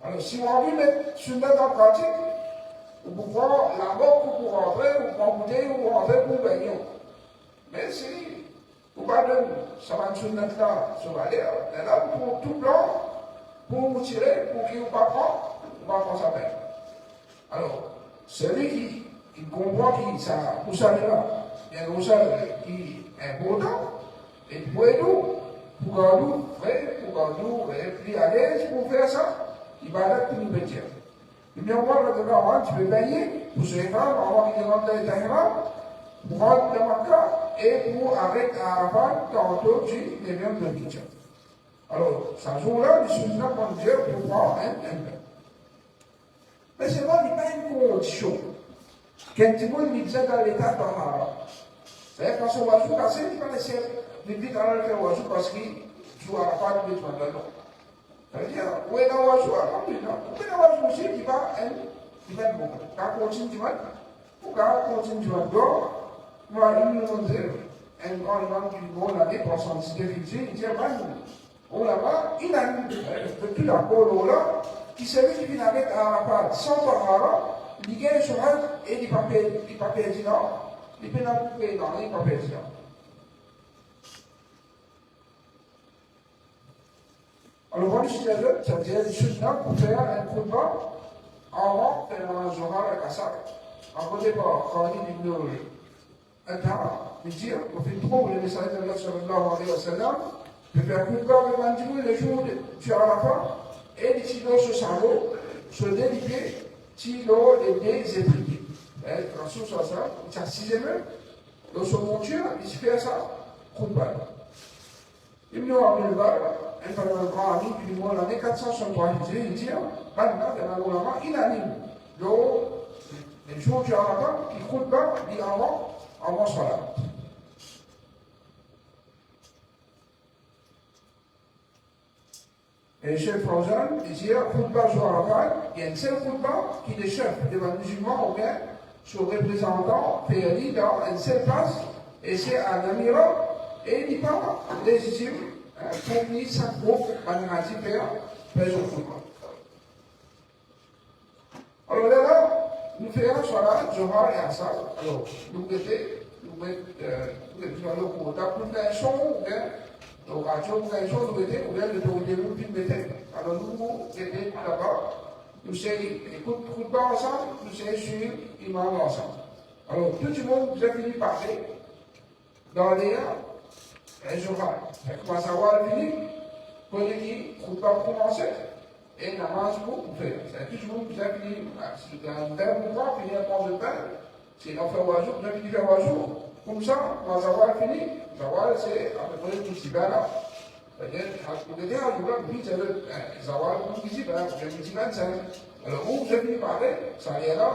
Alors, si on a envie de mettre sunna dans la pratique, vous pouvez la mort pour rentrer, ou pour goûter, ou pour rentrer pour baigner. Mais si vous parlez de ça va sunna là, sur la l'air, là, pour tout blanc, pour vous tirer, pour qu'il ne pas prendre, on va prendre sa peine. Alors, celui qui comprend qui ça, pour ça là, il y a un ça qui est important, et pour nous, pour nous, vrai, pour nous, plus à l'aise pour faire ça. Il va là pour nous bêtir. Mais on voit le gouvernement, tu peux payer pour ce ihram, avant qu'il rentre dans les ihram, pour rentrer dans Makkah et pour arrêter à Arafat, tantôt tu deviens de Kitchen. Alors, ça jour-là, le sunnah pour Dieu pour prendre un bain. Mais c'est vrai, il n'y a pas une condition. Quand tu vois une mitzvah dans l'état de Tahara, c'est-à-dire quand son wazou cassé, il va laisser les vies dans le wazou parce qu'il joue à Arafat, il est dans le nom. C'est-à-dire, où est dans wazou, alhamdulillah. Où est dans wazou aussi, il va être bon. Quand on continue, quand on continue, on va nous demander un grand imam qui vont l'année pour s'en décider, il dit, on là-bas, il a mis, depuis la polo là, qui savait qu'il vient avec Arafat, sans Tahara, il gagne sur un et il papier disant, il peut n'en couper dans les papiers disant. Alors, voilà, ça veut dire les sunnah pour faire un khutbah avant de faire un Zohar à Kassar. En côté par Khalid ibn Adha, il dit, on fait trop le message de Allah sallallahu alayhi wa sallam, de faire khutbah le vendredi, le jour de Arafat, et les silos se salot, se délivrer, silos et des étriqués. Rasul sallallahu alayhi wa sallam, il a 6 ème, dans son monture, il se fait ça, khutbah. Ibn Abdul Bar, un grand ami qui lui montre l'année 463, il dit, il anime les jours du Ramadan, qui coûte pas, il avant Salat. Et le chef Fawzan, il dit, khutbah sur Ramadan, il y a une seule khutbah qui est chef devant les musulmans ou bien son représentant pays dans une seule place, et c'est à l'Amira. Et il parle légitime pour lui, ça groupe, managati faire son khutbah. Alors là, nous faisons Salat, Zohar et Asar. Alors, nous mettons le quota pour faire un son, ou bien, donc à Dieu, pour faire un son, nous mettons, ou bien le début, puis nous mettons. Alors nous mettons là-bas, nous écoutons khutbah ensemble, nous suivons l'imam ensemble. Alors tout le monde, vous avez fini par parler dans les un Zohar. On commence à voir le fini, pour dire qu'il ne faut pas commencer, et namaz pour faire. C'est tout le monde qui a fini, c'est un verre pour moi, finir à prendre le pain, c'est l'enfer oiseau, on a fini faire oiseau. Comme ça, on va avoir fini, Zawal c'est à peu près tout ce qui va là. C'est-à-dire, on était à l'ouvert, puis c'est le Zawal, tout ici, ben, j'ai mis 25. Alors, vous avez fini par là, ça vient là,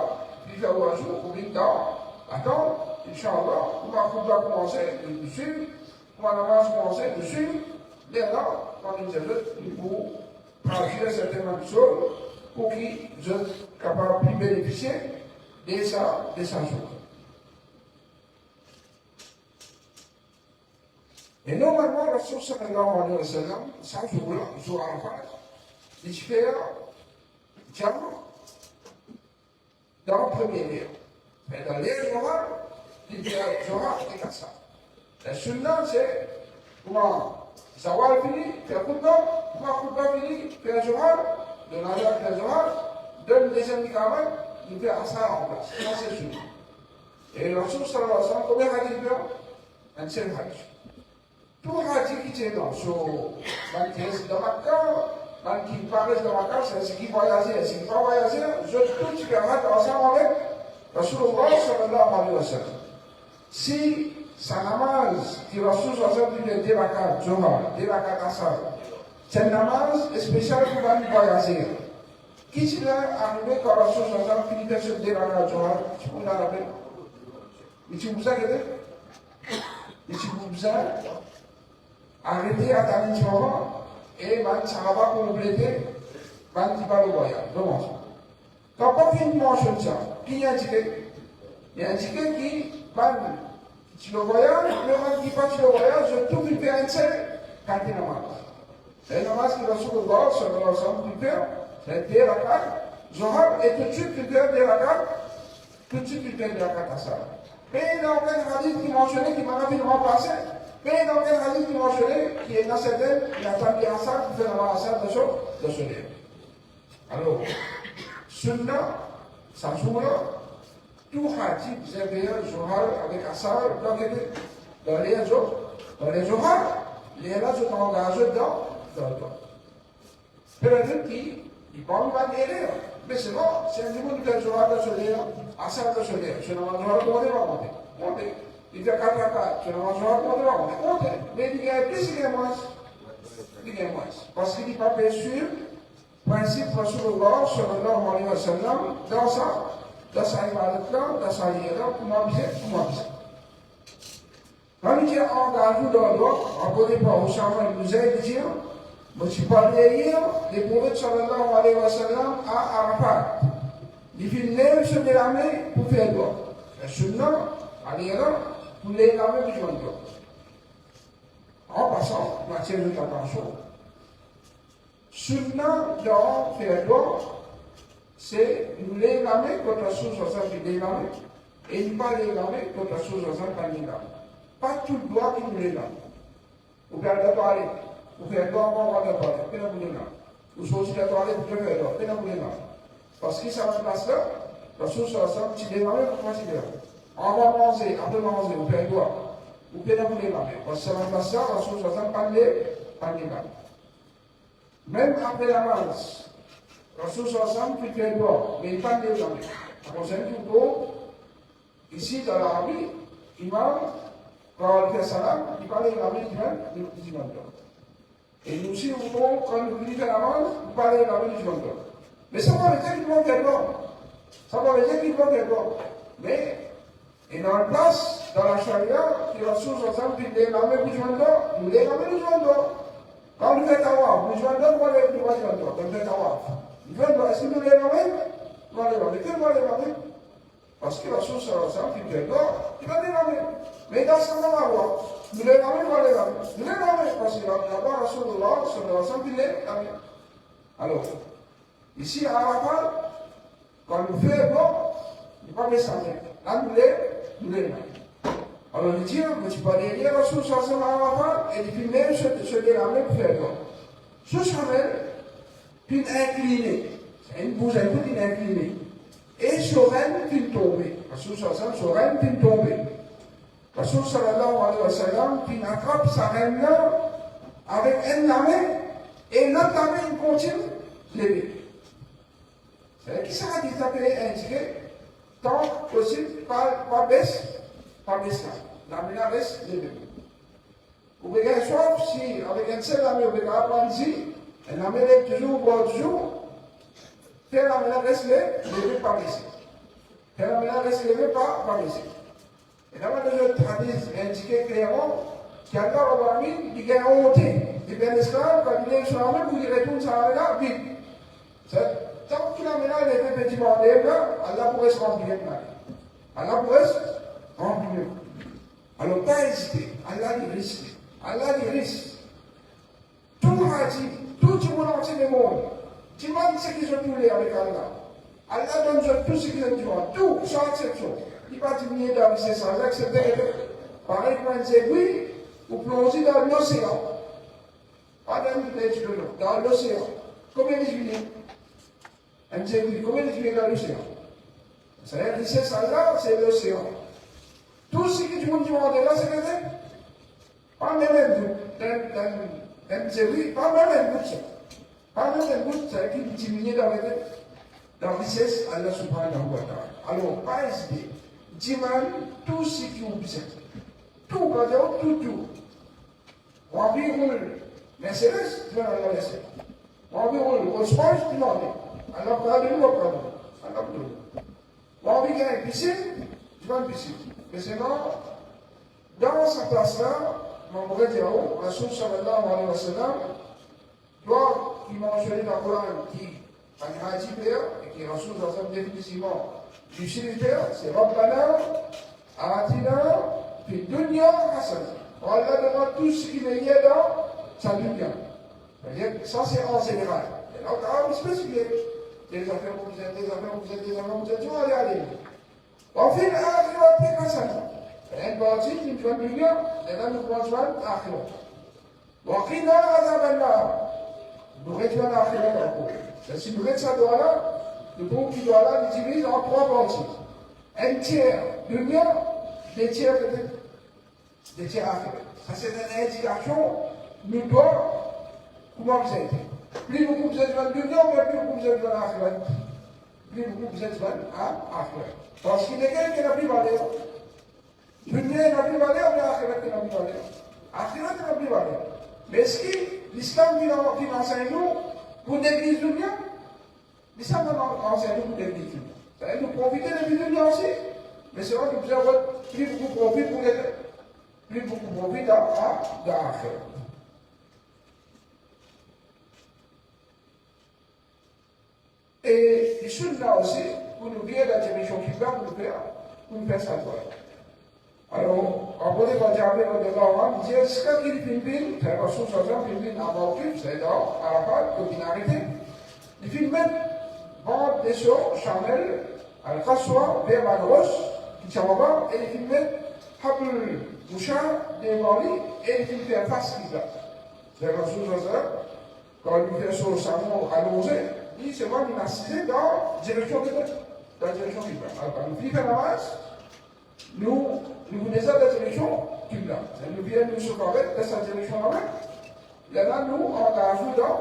puis faire oiseau, on vient là, attends, Inch'Allah, on va commencer dessus. On va commencer dessus, là, on nous aide pour pratiquer certaines choses pour qu'ils soient capables de bénéficier de sa joie. Et normalement, la source sallallahu alayhi wa sallam, ça jour-là, jour Arafat, il se fait jam dans le premier lieu. Mais dans les jours, il fait Zohar et Kassar. La sunna, c'est comment Zawal fini, faire khutbah, comment khutbah fini, faire Zohar, de Nazar de Zohar, donne des médicaments, il fait ça en place. Ça, c'est sûr. Et le Rasul sallallahu alayhi wa sallam, combien de hadiths il y a? Un seul hadith. Tout hadith qui est dans ce hadith de Makkah, qui parle de Makkah, c'est ce qui voyageait, ce qui ne pas voyager, je tout ce qui est ensemble avec Rasulullah sallallahu alayhi wa sallam. Si sa namaz, qui Rasul sallallahu alayhi wa sallam dit des rakat, Zohar, des rakat Asar, c'est une namaz spéciale pour aller voyager. Qui s'est arrivé quand Rasul sallallahu alayhi wa sallam finit sur des rakat Zohar, tu peux l'arrêter? Mais tu vous arrêtez? Et tu vous arrêtez à ta moment et man sahaba complété, man qui va le voyage. Comment? Quand pas fini de manger ça, qui y a indiqué? Il y a indiqué qui, man, tu le voyage, le man qui part sur le voyage, je tout lui fais un seul, quand il namaz. Et le namaz qui va sur le bord, sur le ensemble du père, c'est des rakats, Zohar, et tout de suite tu fais des rakats, tout de suite tu fais des rakats à ça. Mais dans quel hadith qui mentionnait, qui m'a rapidement passé, mais dans quel hadith qui mentionnait, qui est dans cette aide, il a établi un sac, qui fait la massage de ce livre. Alors, Sunna, ça joue là, tout hadith, vous avez Zohar avec Asar, dans les Zohar, les là, je t'engage dans le temps. Peut-être qu'il parle pas d'erreur, mais c'est bon, c'est un niveau de Zohar de ce livre. Asar de ce livre, je n'en vois pas monter. Il fait 4 rakats, je n'en vois pas monter. Mais il y a plus, il y a moins. Parce qu'il n'est pas bien sûr, principe Rasulullah sallallahu alayhi wa sallam, dans sa ibadat, dans sa yéra, pour m'aviser. Quand il y a engagé dans l'autre, en connaît pas, au champ, il nous a dit, je me suis parlé hier, les prophètes sallallahu alayhi wa sallam à Arafat. Il fait l'air sur les ramés pour faire droit. Et sunna, allez là, pour les ramés pour faire droit. En passant, matière de attention. Sunna, dans faire droit, c'est nous les ramés contre la chose qui les ramés, et ne pas les ramés contre la chose qui les ramés. Pas tout le droit qui nous les ramés. Vous pouvez aller parler, vous pouvez aller droit, on va parler, vous pouvez les ramés. Vous pouvez aussi aller parler, vous pouvez faire droit, vous pouvez les ramés. Parce que ça va passer là, la chose sur la salle, tu démarres, vous considérez. On va manger, après manger, vous pouvez boire, vous pouvez vous démarrer. Parce que ça va passer là, la chose sur la salle, pas de démarrer. Même après la masse, la chose sur la salle, tu peux boire, mais pas de démarrer. Alors, c'est un tout ici dans l'Arabie, imam, quand on fait salam, il parle de l'Arabie du imam. Et nous aussi, quand nous finissons la masse, nous parlons de l'Arabie du imam. Mais ça va dire qu'il doit être bon. Ça va dire qu'il doit être bon. Mais, il y a une place dans la charia qui est la source ensemble, qui est l'armée pour joindre, nous les ramène pour joindre. Quand nous faisons tawaf, nous joindre, nous allons les joindre. Quand nous faisons tawaf. Nous faisons, est-ce que nous les ramène? Nous allons les ramène. Quel va les ramène? Parce que la source ensemble, qui est là, il va les ramène. Mais dans ce moment-là, nous les ramène, nous allons les ramène. Nous les ramène, parce qu'il y a d'abord la source ensemble, qui les ramène. Alors, ici, à Arafat, quand nous faisons bon, il n'y a pas de message. Là, nous les alors, il dit, tu peux aller lire la source à Arafat et puis même se déramer pour faire bon. Ce serait une inclinée. C'est une bouche, une inclinée. Et sereine, une tombée. La source sereine, une tombée. La source sallallahu alayhi wa sallam, puis attrape sa reine là avec une main et l'autre main, il continue de lever. Qui sera dit indiqué tant possible, pas baisse là. La menace reste levée. Vous pouvez gagner soif si, avec un seul ami, vous pouvez apprendre ici, un ami lève toujours, boit toujours, faire la menace reste levée, pas baissée. Faire la menace reste levée, pas baissée. Et là, le jeu hadith indiqué clairement qu'il y a là, au ami, il gagne en hauteur. Il gagne l'esclave, quand il est sur la main, il retourne sur la main, vite. Tant qu'il a maintenant les deux petits bordels, Allah pourrait se remplir. Allah pourrait se remplir. Alors, pas hésiter. Allah les risque. Allah les risque. Tout hadith, tout le monde entier du monde. Tu demandes ce qu'ils ont voulu avec Allah. Allah donne tout ce qu'ils ont voulu. Tout, sans exception. Il va diminuer dans les sans accepter. Pareil, quand il dit oui, vous plongez dans l'océan. Pas dans l'eau, dans l'océan. Combien de minutes? Comment il dans l'océan? C'est la richesse là, c'est l'océan. Tout ce que tu me demandes là, c'est que pas même pas même un bout. Pas même un bout, c'est qui diminue dans la richesse Allah subhanahu wa ta'ala. Alors, pas hésiter. Dis-moi tout ce qui vous besoin. Tout, tout. On va vivre Mercedes, tu vas la laisser. On va vivre le sport, tu vas aller. Alors, pas de nous, pas de nous. On va vivre une piscine, tu vas une piscine. Mais sinon, dans sa place-là, mon vrai dire, Rasul sallallahu alayhi wa sallam, toi qui mentionné dans le Coran, qui a un hadith et qui Rasul sallallahu alayhi wa sallam définitivement du célibataire, c'est Rabbana, Atina, puis Dunya Hassan. Allah demande tout ce qui est lié dans sa dunya. Ça, c'est en général. Et là, on a spécifié. Des affaires que vous êtes, tu vas aller. وفي الآخرة حسنة فإن بغيت من الدنيا لأن الرجل آخرة وقنا عذاب النار بغيت من الآخرة si بغيت ça doit là le groupe qui doit là l'utilise en 3 parties un tiers dunya des tiers آخرة ça c'est une indication nous doit comment vous êtes plus beaucoup vous êtes dans le dunya mais plus beaucoup vous êtes dans l'آخرة plus beaucoup vous êtes dans l'آخرة parce qu'il y a quelqu'un qui n'a plus valeur. Dunya n'a plus valeur, mais Akhirat n'a plus valeur. Akhirat n'a plus valeur. Mais est-ce que l'islam qui enseigne nous pour l'église dunya? L'islam enseigne nous pour l'église dunya. Ça veut nous profiter de l'église dunya aussi. Mais c'est vrai que vous avez plus beaucoup profit pour les plus beaucoup profit dans l'Akhirat. Et les choses là aussi, pour nous dire la direction qui va pour nous faire savoir. Alors, après, quand j'avais le développement, il disait, ce qu'il filme, c'est la source de filme à Mawkif, c'est dans Arafat, communarité. Il filme même, vente des sons, Chanel, Al-Qaswa, vers Malros, qui s'en va, et il filme même, Habul Moucha, des Mali, et il filme faire face qui va. C'est la source de quand il fait son salon allongé, il se voit assisé dans la direction qui va. Alors, nous vivons la masse, nous connaissons la direction qui va. Nous viens nous séparer de cette direction-là. Là, nous engageons dans.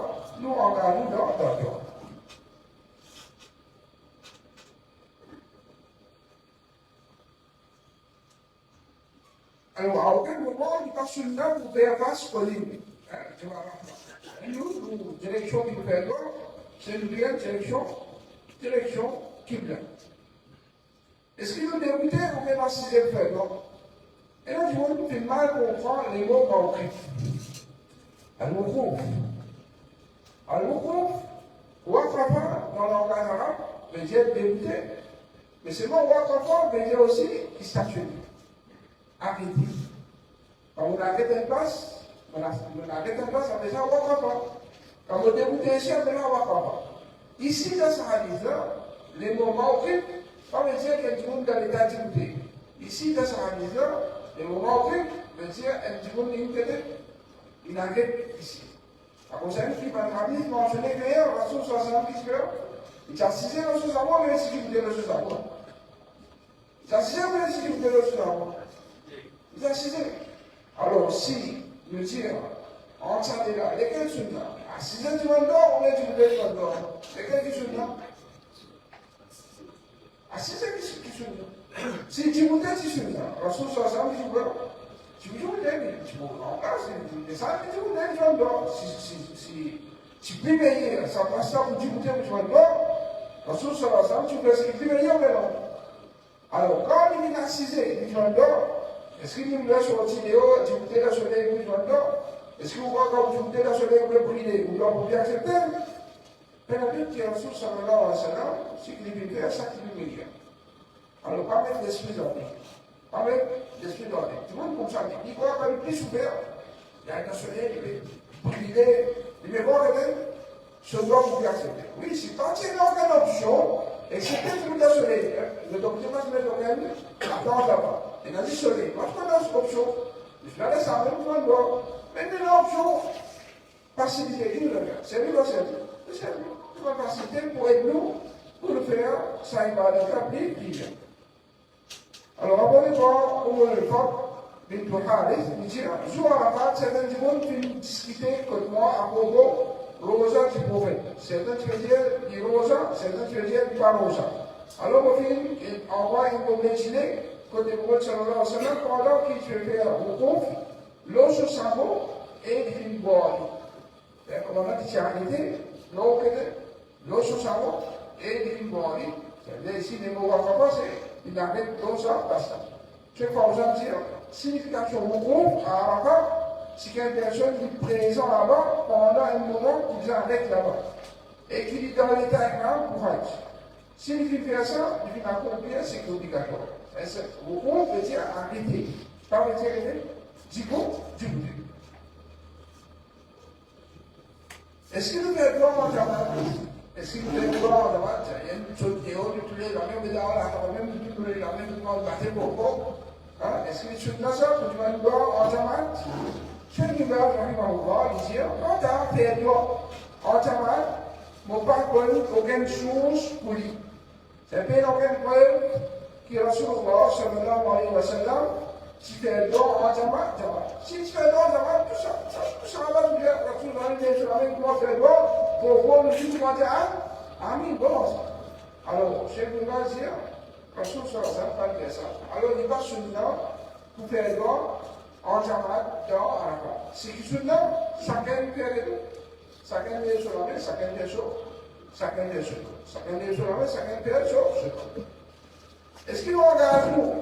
Alors, à aucun moment, il passe sur là pour faire face aux limites. Nous, direction qui nous fait là, c'est une direction Qibla. Est-ce que nous débutons, on fait la 6e feuille, non? Et là, je vous fais mal comprendre les mots mawqif. Al-Wuquf. Al-Wuquf, Waqafa, dans le langage arabe, veut dire débuter. Mais c'est bon, Waqafa veut dire aussi statuer. Arrêter. Quand on arrête une place, ça veut dire Waqafa. Quand on débute ici, on veut dire Waqafa. Ici, dans ce hadith-là, les mots mawqif, ça veut dire qu'il y a du monde dans l'état d'activité. Ici, dans ce hadith-là, les mots mawqif veut dire qu'il y a du monde il arrête ici. À cause d'un qui va hadith mentionné que le Rasul sallallahu alayhi wa sallam, il a assisté le Rasul sallallahu alayhi wa sallam, il a assisté le Rasul sallallahu alayhi wa sallam. Il a assisté le Rasul sallallahu alayhi wa sallam. Il a assisté. Alors, si nous disons, en santé là, lesquels sont là? Assisté du monde d'or, on est du monde d'or. Lesquels qui sont là? Assisté qui sont là? Si tu me dis qui sont là, Rasul sallallahu alayhi wa sallam, tu peux jouer en place, c'est ça que tu veux dire, John Dor. Si tu peux payer, ça passe ça pour tu goûter pour John Dor, la source sur la salle, tu peux essayer de payer ou non. Alors, quand il est assisé, il dit John Dor, est-ce qu'il nous laisse sur le vidéo, tu goûter la soleil pour John Dor? Est-ce que vous croyez quand vous goûtez la soleil pour le brûler, vous l'avez bien accepté? Mais la Bible qui est la source sur la salle, c'est qu'il est bien, ça qui est bien. Alors, pas mettre l'esprit dans lui. Avec l'esprit d'ordre. Tout le monde comme ça. Il croit que le plus souffert, il y a un soleil, il veut voir ce doit vous accepter. Oui, c'est pas qu'il y a aucune option, et c'est peut-être le soleil. Le docteur m'a dit, attends là-bas. Il a dit soleil. Moi, je connais cette option. Je la laisse en même temps. Mais une option, facilité, il le regarde. C'est lui, c'est lui. capacité pour être nous, pour le faire, ça va être appelé vivre. Alors, avant de voir où le peuple, les Touharis, il dit, jour à la fin, certains gens qui discuter comme moi à propos Rosa du prophète. Certains qui veulent dire du Rosa, certains qui veulent dire du pas Rosa. Alors, au film, il envoie une publicité, côté prophète sallallahu alayhi wa sallam, pendant qu'il fait faire au couvre, l'eau sur sa mot et il fait une boire. Comme on a dit, c'est arrêté, l'eau sur sa mot et il fait une boire. C'est-à-dire, ici, les mots à c'est il arrête l'eau ça, basta. Je vais pas vous en dire, signification au groupe, à Arafat, c'est qu'il y a une personne qui est présente là-bas pendant un moment qu'ils arrêtent là-bas. Et qui dit dans l'état écran pour Hajj. S'il fait ça, il va accomplir, c'est obligatoire. Au groupe veut dire arrêter. Pas veut dire arrêter. Digo, du bout. Est-ce que nous devons voir en Jamaat? Est-ce que nous devons voir en Jamaat? Il y a une chose qui est haute, tous les gens, mais dans la même tous les gens, même dans le bâtiment pour est-ce que les choses là, ça, que tu vas nous voir en Jamaat? Je ne vais pas voir, il dit, quand tu as fait en Jamaat, mon pas aucune chose pour lui. C'est pas aucune preuve qui Rasulullah sallallahu alayhi wa sallam, si tu fais le don en Jamaat, si tu fais le don en Jamaat, tout ça va bien. Rasulullah dit, je vais comment faire le don pour voir le jour de Amin, bon. Alors, Cheikh Bouna dit, Rasulullah sallallahu alayhi wa sallam, ça. Alors, il va sur le don pour faire le don en Jamaat, dans Arafat. C'est que sur le don, chacun fait le don. Chacun fait sur la main, chacun fait sur chacun fait sur chacun fait sur la main, chacun fait sur Est-ce qu'il engage nous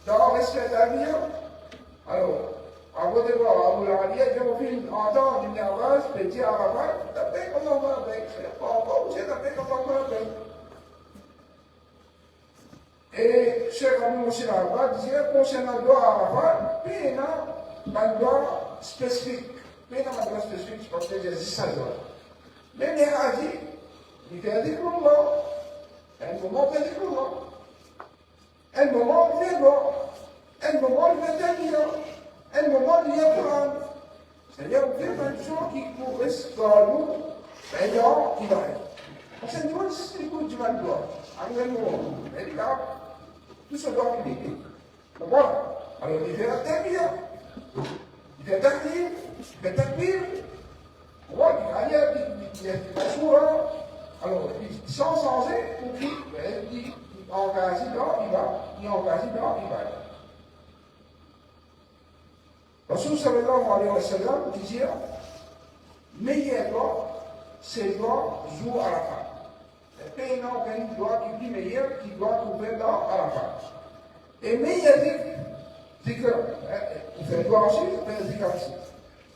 dans le respect de l'avenir? Alors, avant de voir Abu Laliya, je me fais entendre une nerveuse, petit Arafat, tapez comme on va avec. Pas encore, vous tapez comme on va avec. Et Cheikh Abou Moussine Arafat disait, concernant le droit Arafat, puis il y a un droit spécifique. Puis il y a un droit spécifique, parce que j'ai dit ça. Mais les hadiths, il fait un découvrement. Un moment, il fait un découvrement. Un moment, il fait bon. Un moment, il fait un million. Un moment, il y a un c'est-à-dire, il y a plein de gens qui courent dans nous, et là, il va être. Parce que nous, c'est le coup du mal de droit. En même moment, et là, tout ce droit qu'il dit. Donc voilà. Alors, il fait un termine. Il fait un termine. Il fait un termine. Voilà, il y a des sourds. Alors, sans changer, pour qu'il engage là, il va. Il engage là, il va. Rasul sallallahu alayhi wa sallam disait, meilleur droit, c'est le droit jour à la fin. Et puis, il y a un droit qui est meilleur, qui doit trouver dans à la fin. Et meilleur dit que, vous faites droit aussi, vous faites dit aussi.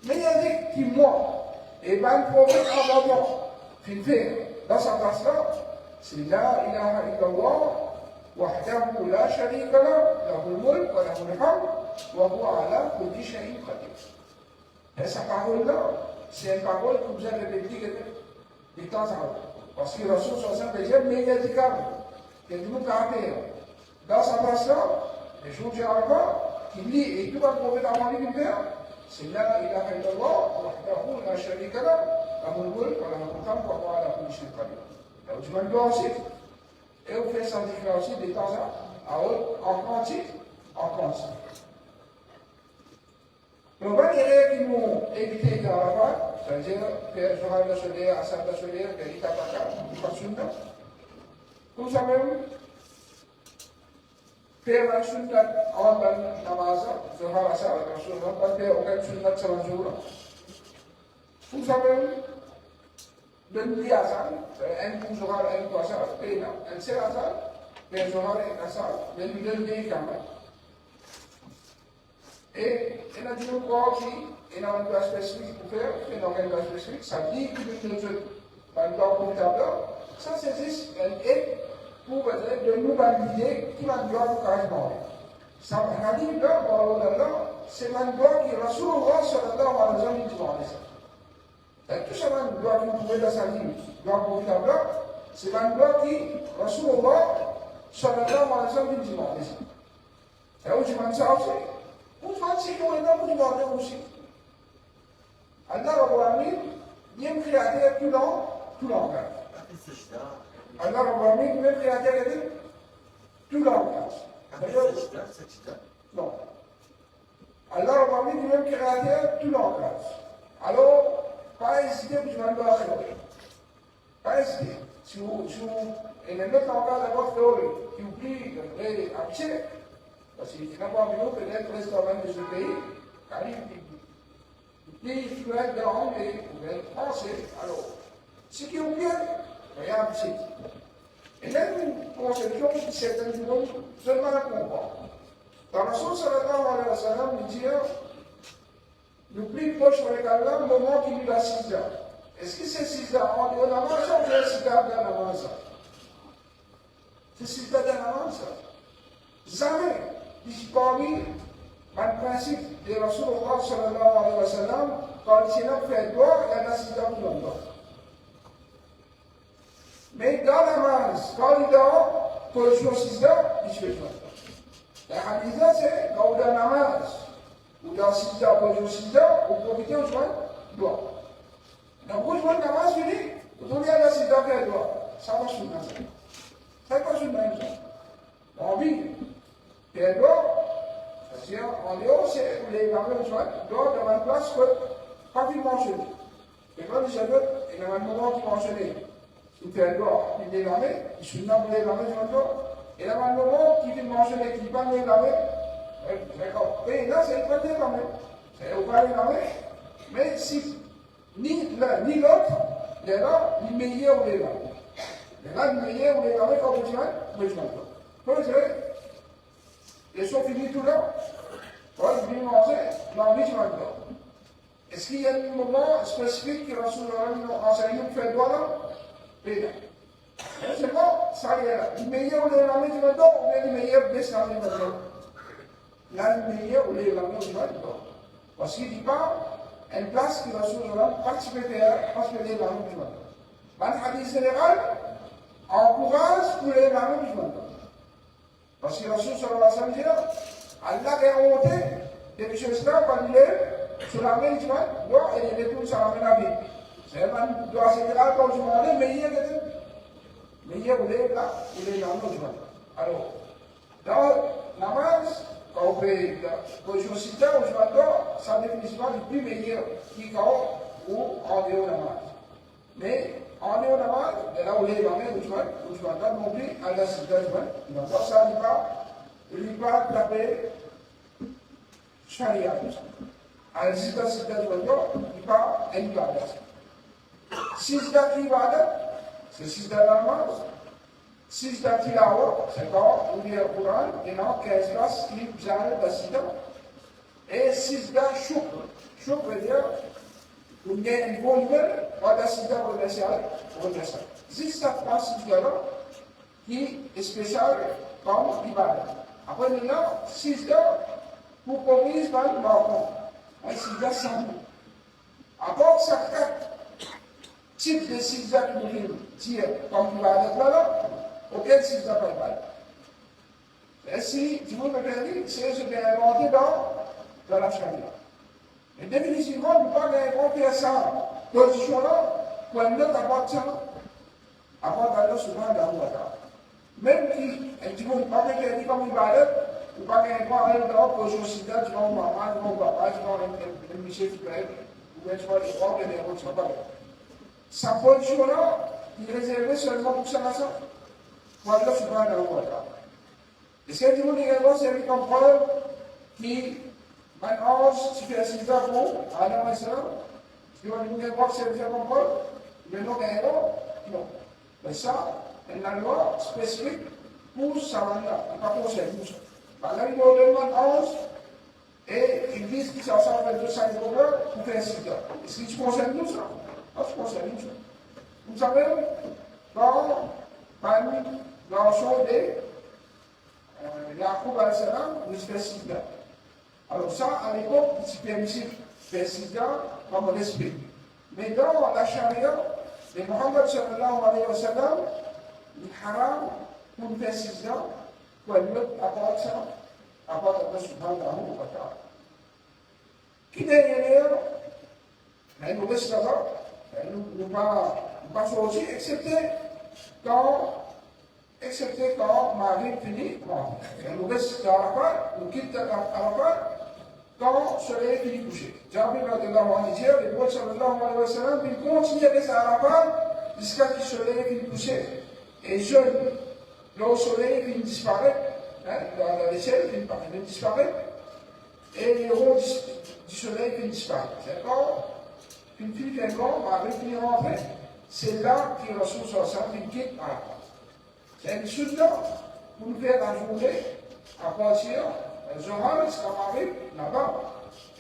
Meilleur dit qui moi, et bien le prophète avant moi, qui fait dans sa place-là, c'est la ilaha illallah, وحده لا شريك له له الملك وله الحمد وهو على كل شيء قدير. Et sa parole-là, c'est une parole que vous avez répétée de temps en temps. Parce que Rasul sallallahu alayhi wa sallam mais il a dit qu'il y a du monde à faire. Dans sa place-là, les jours du Arafat, qu'il lit et tout va trouver dans la vie du Père, c'est la ilaha illallah, wahdahu la sharika lahu, lahu al-mulk wa lahu al-hamd wa huwa ala kulli shay'in qadir. Donc tu vas le voir aussi. Et on fait sa déclaration de temps à autre, en quantité, en quantité. Donc, on va dire qu'ils m'ont évité dans la part, c'est-à-dire faire Zohar la Solaire, Assad la Solaire, Garita Baka, Sunna. Tout ça même, faire la Sunna en ban namaz, Zohar Assad la Sunna, pas faire aucun Sunna de sa jour. Tout ça même, dan dia asal, en pun Zohar en tu asal, pena, en ser asal, ben Zohar en asal, ben dan dia kamar. Et il a dit encore qu'il a un droit spécifique pour faire, il a un droit spécifique, ça dit qu'il y a un droit comptable, ça c'est juste un aide pour de nous valider qui va droit pour carrément. Ça m'a dit là, c'est un droit qui Rasulullah sallallahu alayhi wa sallam dit. Tout ça, un droit qui pouvait dans sa vie, droit comptable, c'est un droit qui Rasulullah sallallahu alayhi wa sallam dit. Et où tu m'en ça aussi? Vous pensez qu'on est dans le monde aussi. Allah Rabbil Alamin, il y a un créateur plus long, tout l'encadre. Allah Rabbi, même créateur, il dit, tout l'encadre. Non. Allah Rabbi, même créateur, tout l'encadre. Alors, pas hésiter pour tu vas le faire. Pas hésiter. Si vous mettez en cas de votre théorie, qui vous plie de acheter, parce qu'il n'a pas vu peut-être président de ce pays, car il plie fluent de l'anglais ou de français, alors, ce qui vous plaît, regarde ici. Et même une conception qui certains gens seulement la comprennent. Dans la source sallallahu alayhi wa sallam, il dit, le plus proche avec Allah, le moment qu'il lui a 6 ans. Est-ce que c'est 6 ans en dehors de la manche ou bien 6 ans dans la manche? C'est 6 ans dans la manche. Jamais, parmi le principe de Rasulullah sallallahu alayhi wa sallam, quand il s'est fait droit, il y a 6 ans dans le droit. Mais dans la manche, quand il dort, pour le jour 6 ans, il se fait droit. La haditha, c'est quand on a la manche, ou dans 6 ans, pour le jour 6 ans, on profite au joint droit. Donc, vous jouez le namaz fini, vous tournez à la 6 ans vers droit. Ça va sur le namaz. Ça va sur le namaz. On vit. Vers droit, c'est-à-dire, en dehors, c'est les gamins au joint, droit dans une place que, pas qu'il mentionne. Et quand il s'appelle, il y a un moment qui mentionne. Il fait droit, il est gamé, il se nomme les gamins du droit. Et il y a un moment qui mentionne, qui ne dit pas les gamins. D'accord. Et là, c'est pas des gamins. C'est pas les gamins. Mais si, ni l'un ni l'autre, il est là, il est meilleur ou il est là. Il est là, il est meilleur ou il est là, quand vous dites, vous dites, vous dites, ils sont finis tout là. Quand ils viennent manger, l'envie de manger. Est-ce qu'il y a un moment spécifique que Rasulullah a enseigné pour faire droit là? Pédale. C'est bon, ça y est là. Le meilleur ou les lames du matin, ou bien le meilleur des lames du matin? Là, le meilleur ou les lames du matin. Parce qu'il ne dit pas une place qui Rasulullah particulière parce que les lames du matin. Dans le hadith général, encourage pour les lames du matin. Parce que Rasulullah dit Allah est remonté des choses là quand il est sur la main du matin, et il est tout sur la main de la vie. C'est un doigt général quand je m'en ai, meilleur ou les là, ou les lames du matin. Alors, dans la namaz, quand on fait le jour cita ou le matin, ça définit le plus meilleur qui quand ou en dehors de la namaz. Mais en dehors de la namaz, là où les lames du matin, non plus, à la cita du matin, ça ne dit pas taper charia. À la cita du matin, il dit pas une ibadat. Sijda ibadat, c'est sijda la namaz. Sijda tilawa, c'est quand on lit le Coran, et non, 15 places qui viennent de sijda. Et sijda shukr. Shukr veut dire, on y a une bonne nouvelle, on a sijda pour le ciel, pour le ciel. Juste cette place sijda-là, qui est spéciale comme ibadat. Après, il y a sijda pour commise dans le balcon. Un sijda sans nous. Après, ça quatre types de sijda qui nous disent comme ibadat là, auquel sijda pas ibadat. Et si, tu veux me dire, c'est ce qui est inventé dans la charia. Et définitivement, nous ne pouvons pas inventer ça, position-là, pour un autre appartient à Allah subhanahu wa ta'ala. Même qui, et tu veux pas dire comme ibadat, ou pas qu'il y ait un droit pour jouer sida, tu vas au maman, tu vas au papa, tu vas au monsieur qui peut être, ou bien tu vas les droits et les autres, tu vas pas. Sa position-là, il est réservé seulement pour sa nation, pour Allah subhanahu wa ta'ala. Est-ce que tu veux dire que c'est comme preuve qui, maintenant, si tu fais un sida pour Adam et Salam, tu vas dire que c'est comme preuve, mais non, non. Mais ça, il y a une loi spécifique pour ça, pas pour ça. Là, il y a le 11 et ils disent qu'ils sont ensemble de 5 problèmes pour faire un sida. Est-ce que tu concernes nous ça? Ah, tu concernes nous ça. Vous savez, dans le show de Yacoub al-Salam, il se fait sida. Alors ça, à l'époque, c'est permissible de faire sida comme on explique. Mais dans la charia, de Muhammad sallallahu alayhi wa sallam, il est haram pour faire sida, pour un autre apporte ça, apporte Allah subhanahu wa ta'ala. Qui derrière, nous reste là-bas, nous pas pas choisi, excepté quand Marie finit, on reste à Arafat, on quitte Arafat quand le soleil finit de coucher. Jabir radiallahu anhu dit, le prophète sallallahu alayhi wa sallam, il continue à rester à Arafat jusqu'à ce que le soleil finisse de coucher. Et jeune, le soleil finit de disparaître, dans l'échelle finit de disparaître, et les ronds du soleil finissent de disparaître. C'est quand une fille vient Marie finit de rentrer, c'est là que le Rasoul sallallahu alayhi wa sallam quitte Arafat. C'est une sunna pour nous faire la journée à partir de Zohar jusqu'à Maghrib là-bas.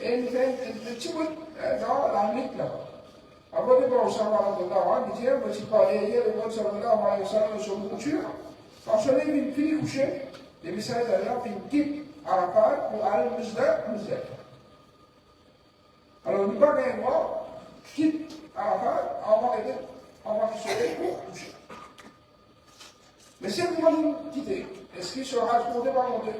Et nous faisons un petit bout dans la nuit là-bas. Après, le prophète sallallahu alayhi wa sallam dit, je suis parlé hier, le prophète sallallahu alayhi wa sallam sur une couture. Quand je l'ai vu finir coucher, les messages d'Allah finissent à la part pour aller au Muzdalifa. Alors, nous parlons de moi, quitte à la part avant que je soleil pour coucher. Mais si vous voulez quitter, est-ce qu'il sera responsable par mon Dieu?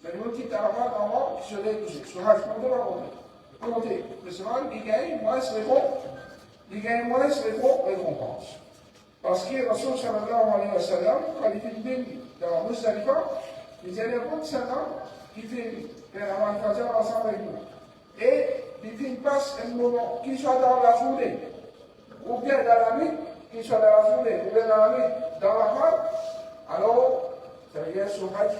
C'est le quitte à la fin avant qui se lève couché. Sera responsable par mon Dieu. Comment dire? Le Seigneur, il gagne moins les bons récompenses. Parce que Rasul sallallahu alayhi wa sallam, quand il fait une dans Muzdalifa, il y a des bons sallam qui fait la Fajr ensemble avec nous. Et il fait une passe un moment, qu'il soit dans la journée, ou bien dans la nuit, qu'il soit dans la journée, ou bien dans la nuit, dans la part, alors, ça veut dire sur Hajj.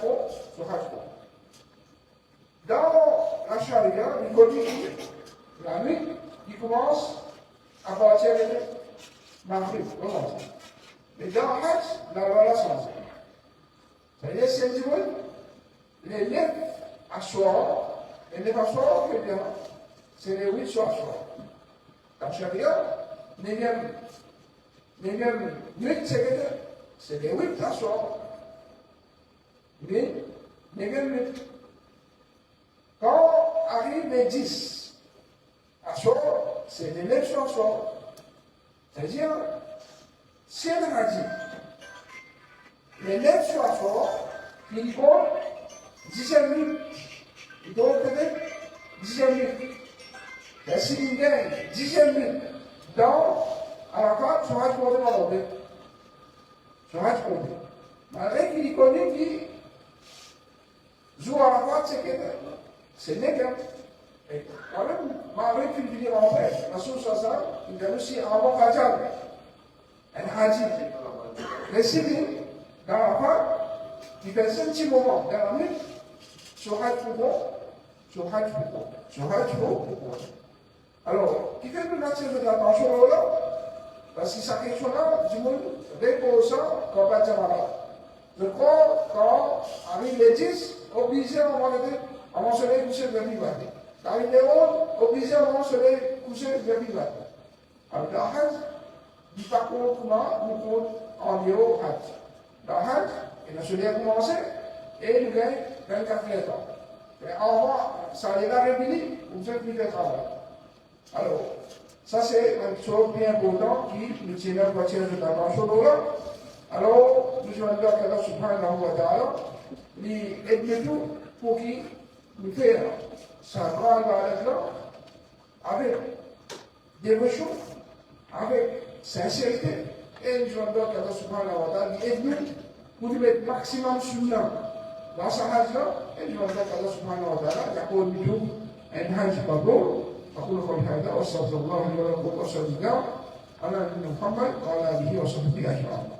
Dans la charia, il continue la nuit, il commence à partir de Maghrib, mais dans Hajj, la loi l'a changé. Ça veut dire, c'est du monde, les 9 à soir, et 9 à soir, c'est les 8 soirs. Dans la charia, les 9 nuits, c'est les 8 à soir. Mais, les 9 nuits. Quand arrive les 10 à soir, c'est les 9 soirs. C'est-à-dire, si elle a dit, les 9 soirs, il compte 10e minute. Il compte peut-être 10e minute. Et s'il gagne 10e minute dans Arafat, son Hajj compté dans l'ordre. Son Hajj compté. Malgré qu'il connaît qu'il joue Arafat, c'est négatif. Et quand même, malgré qu'il finit en fait, Rasoul sallallahu alayhi wa sallam, il a aussi avant Fajr, un Hajj. Les civils, dans Arafat, il fait un petit moment dans la nuit, son Hajj pour alors, qui fait nous attirer de l'attention là, parce que sa question-là, du monde, déposant comme pas de je crois, quand arrive les 10, obligé à un moment donné, avant le soleil coucher vers l'hiver. Quand arrive les 11, obligé avant le soleil coucher vers l'hiver. Alors, dans le Hajj, il pas compte comment nous compte en héros Hajj. Dans le Hajj, le soleil a commencé, et nous gagnons 24 ans. Et avant, ça allait la réunir, vous faites plus de travail. Alors, ça c'est une chose bien importante qui nous tient à partir de la marche là. Alors, nous allons dire qu'Allah subhanahu wa ta'ala, il aide tout pour qu'il nous fasse sa grande valeur là, avec dévotion, avec sincérité. Et nous allons dire qu'Allah subhanahu wa ta'ala, il aide nous pour nous mettre maximum sur nous dans sa hajj là. Et nous allons dire qu'Allah subhanahu wa ta'ala, il y a pour nous un hajj mabrur. أقول قولي هذا وأستغفر الله لي ولكم وأشهد أن لا إله إلا الله محمد وعلى آله وصحبه أجمعين.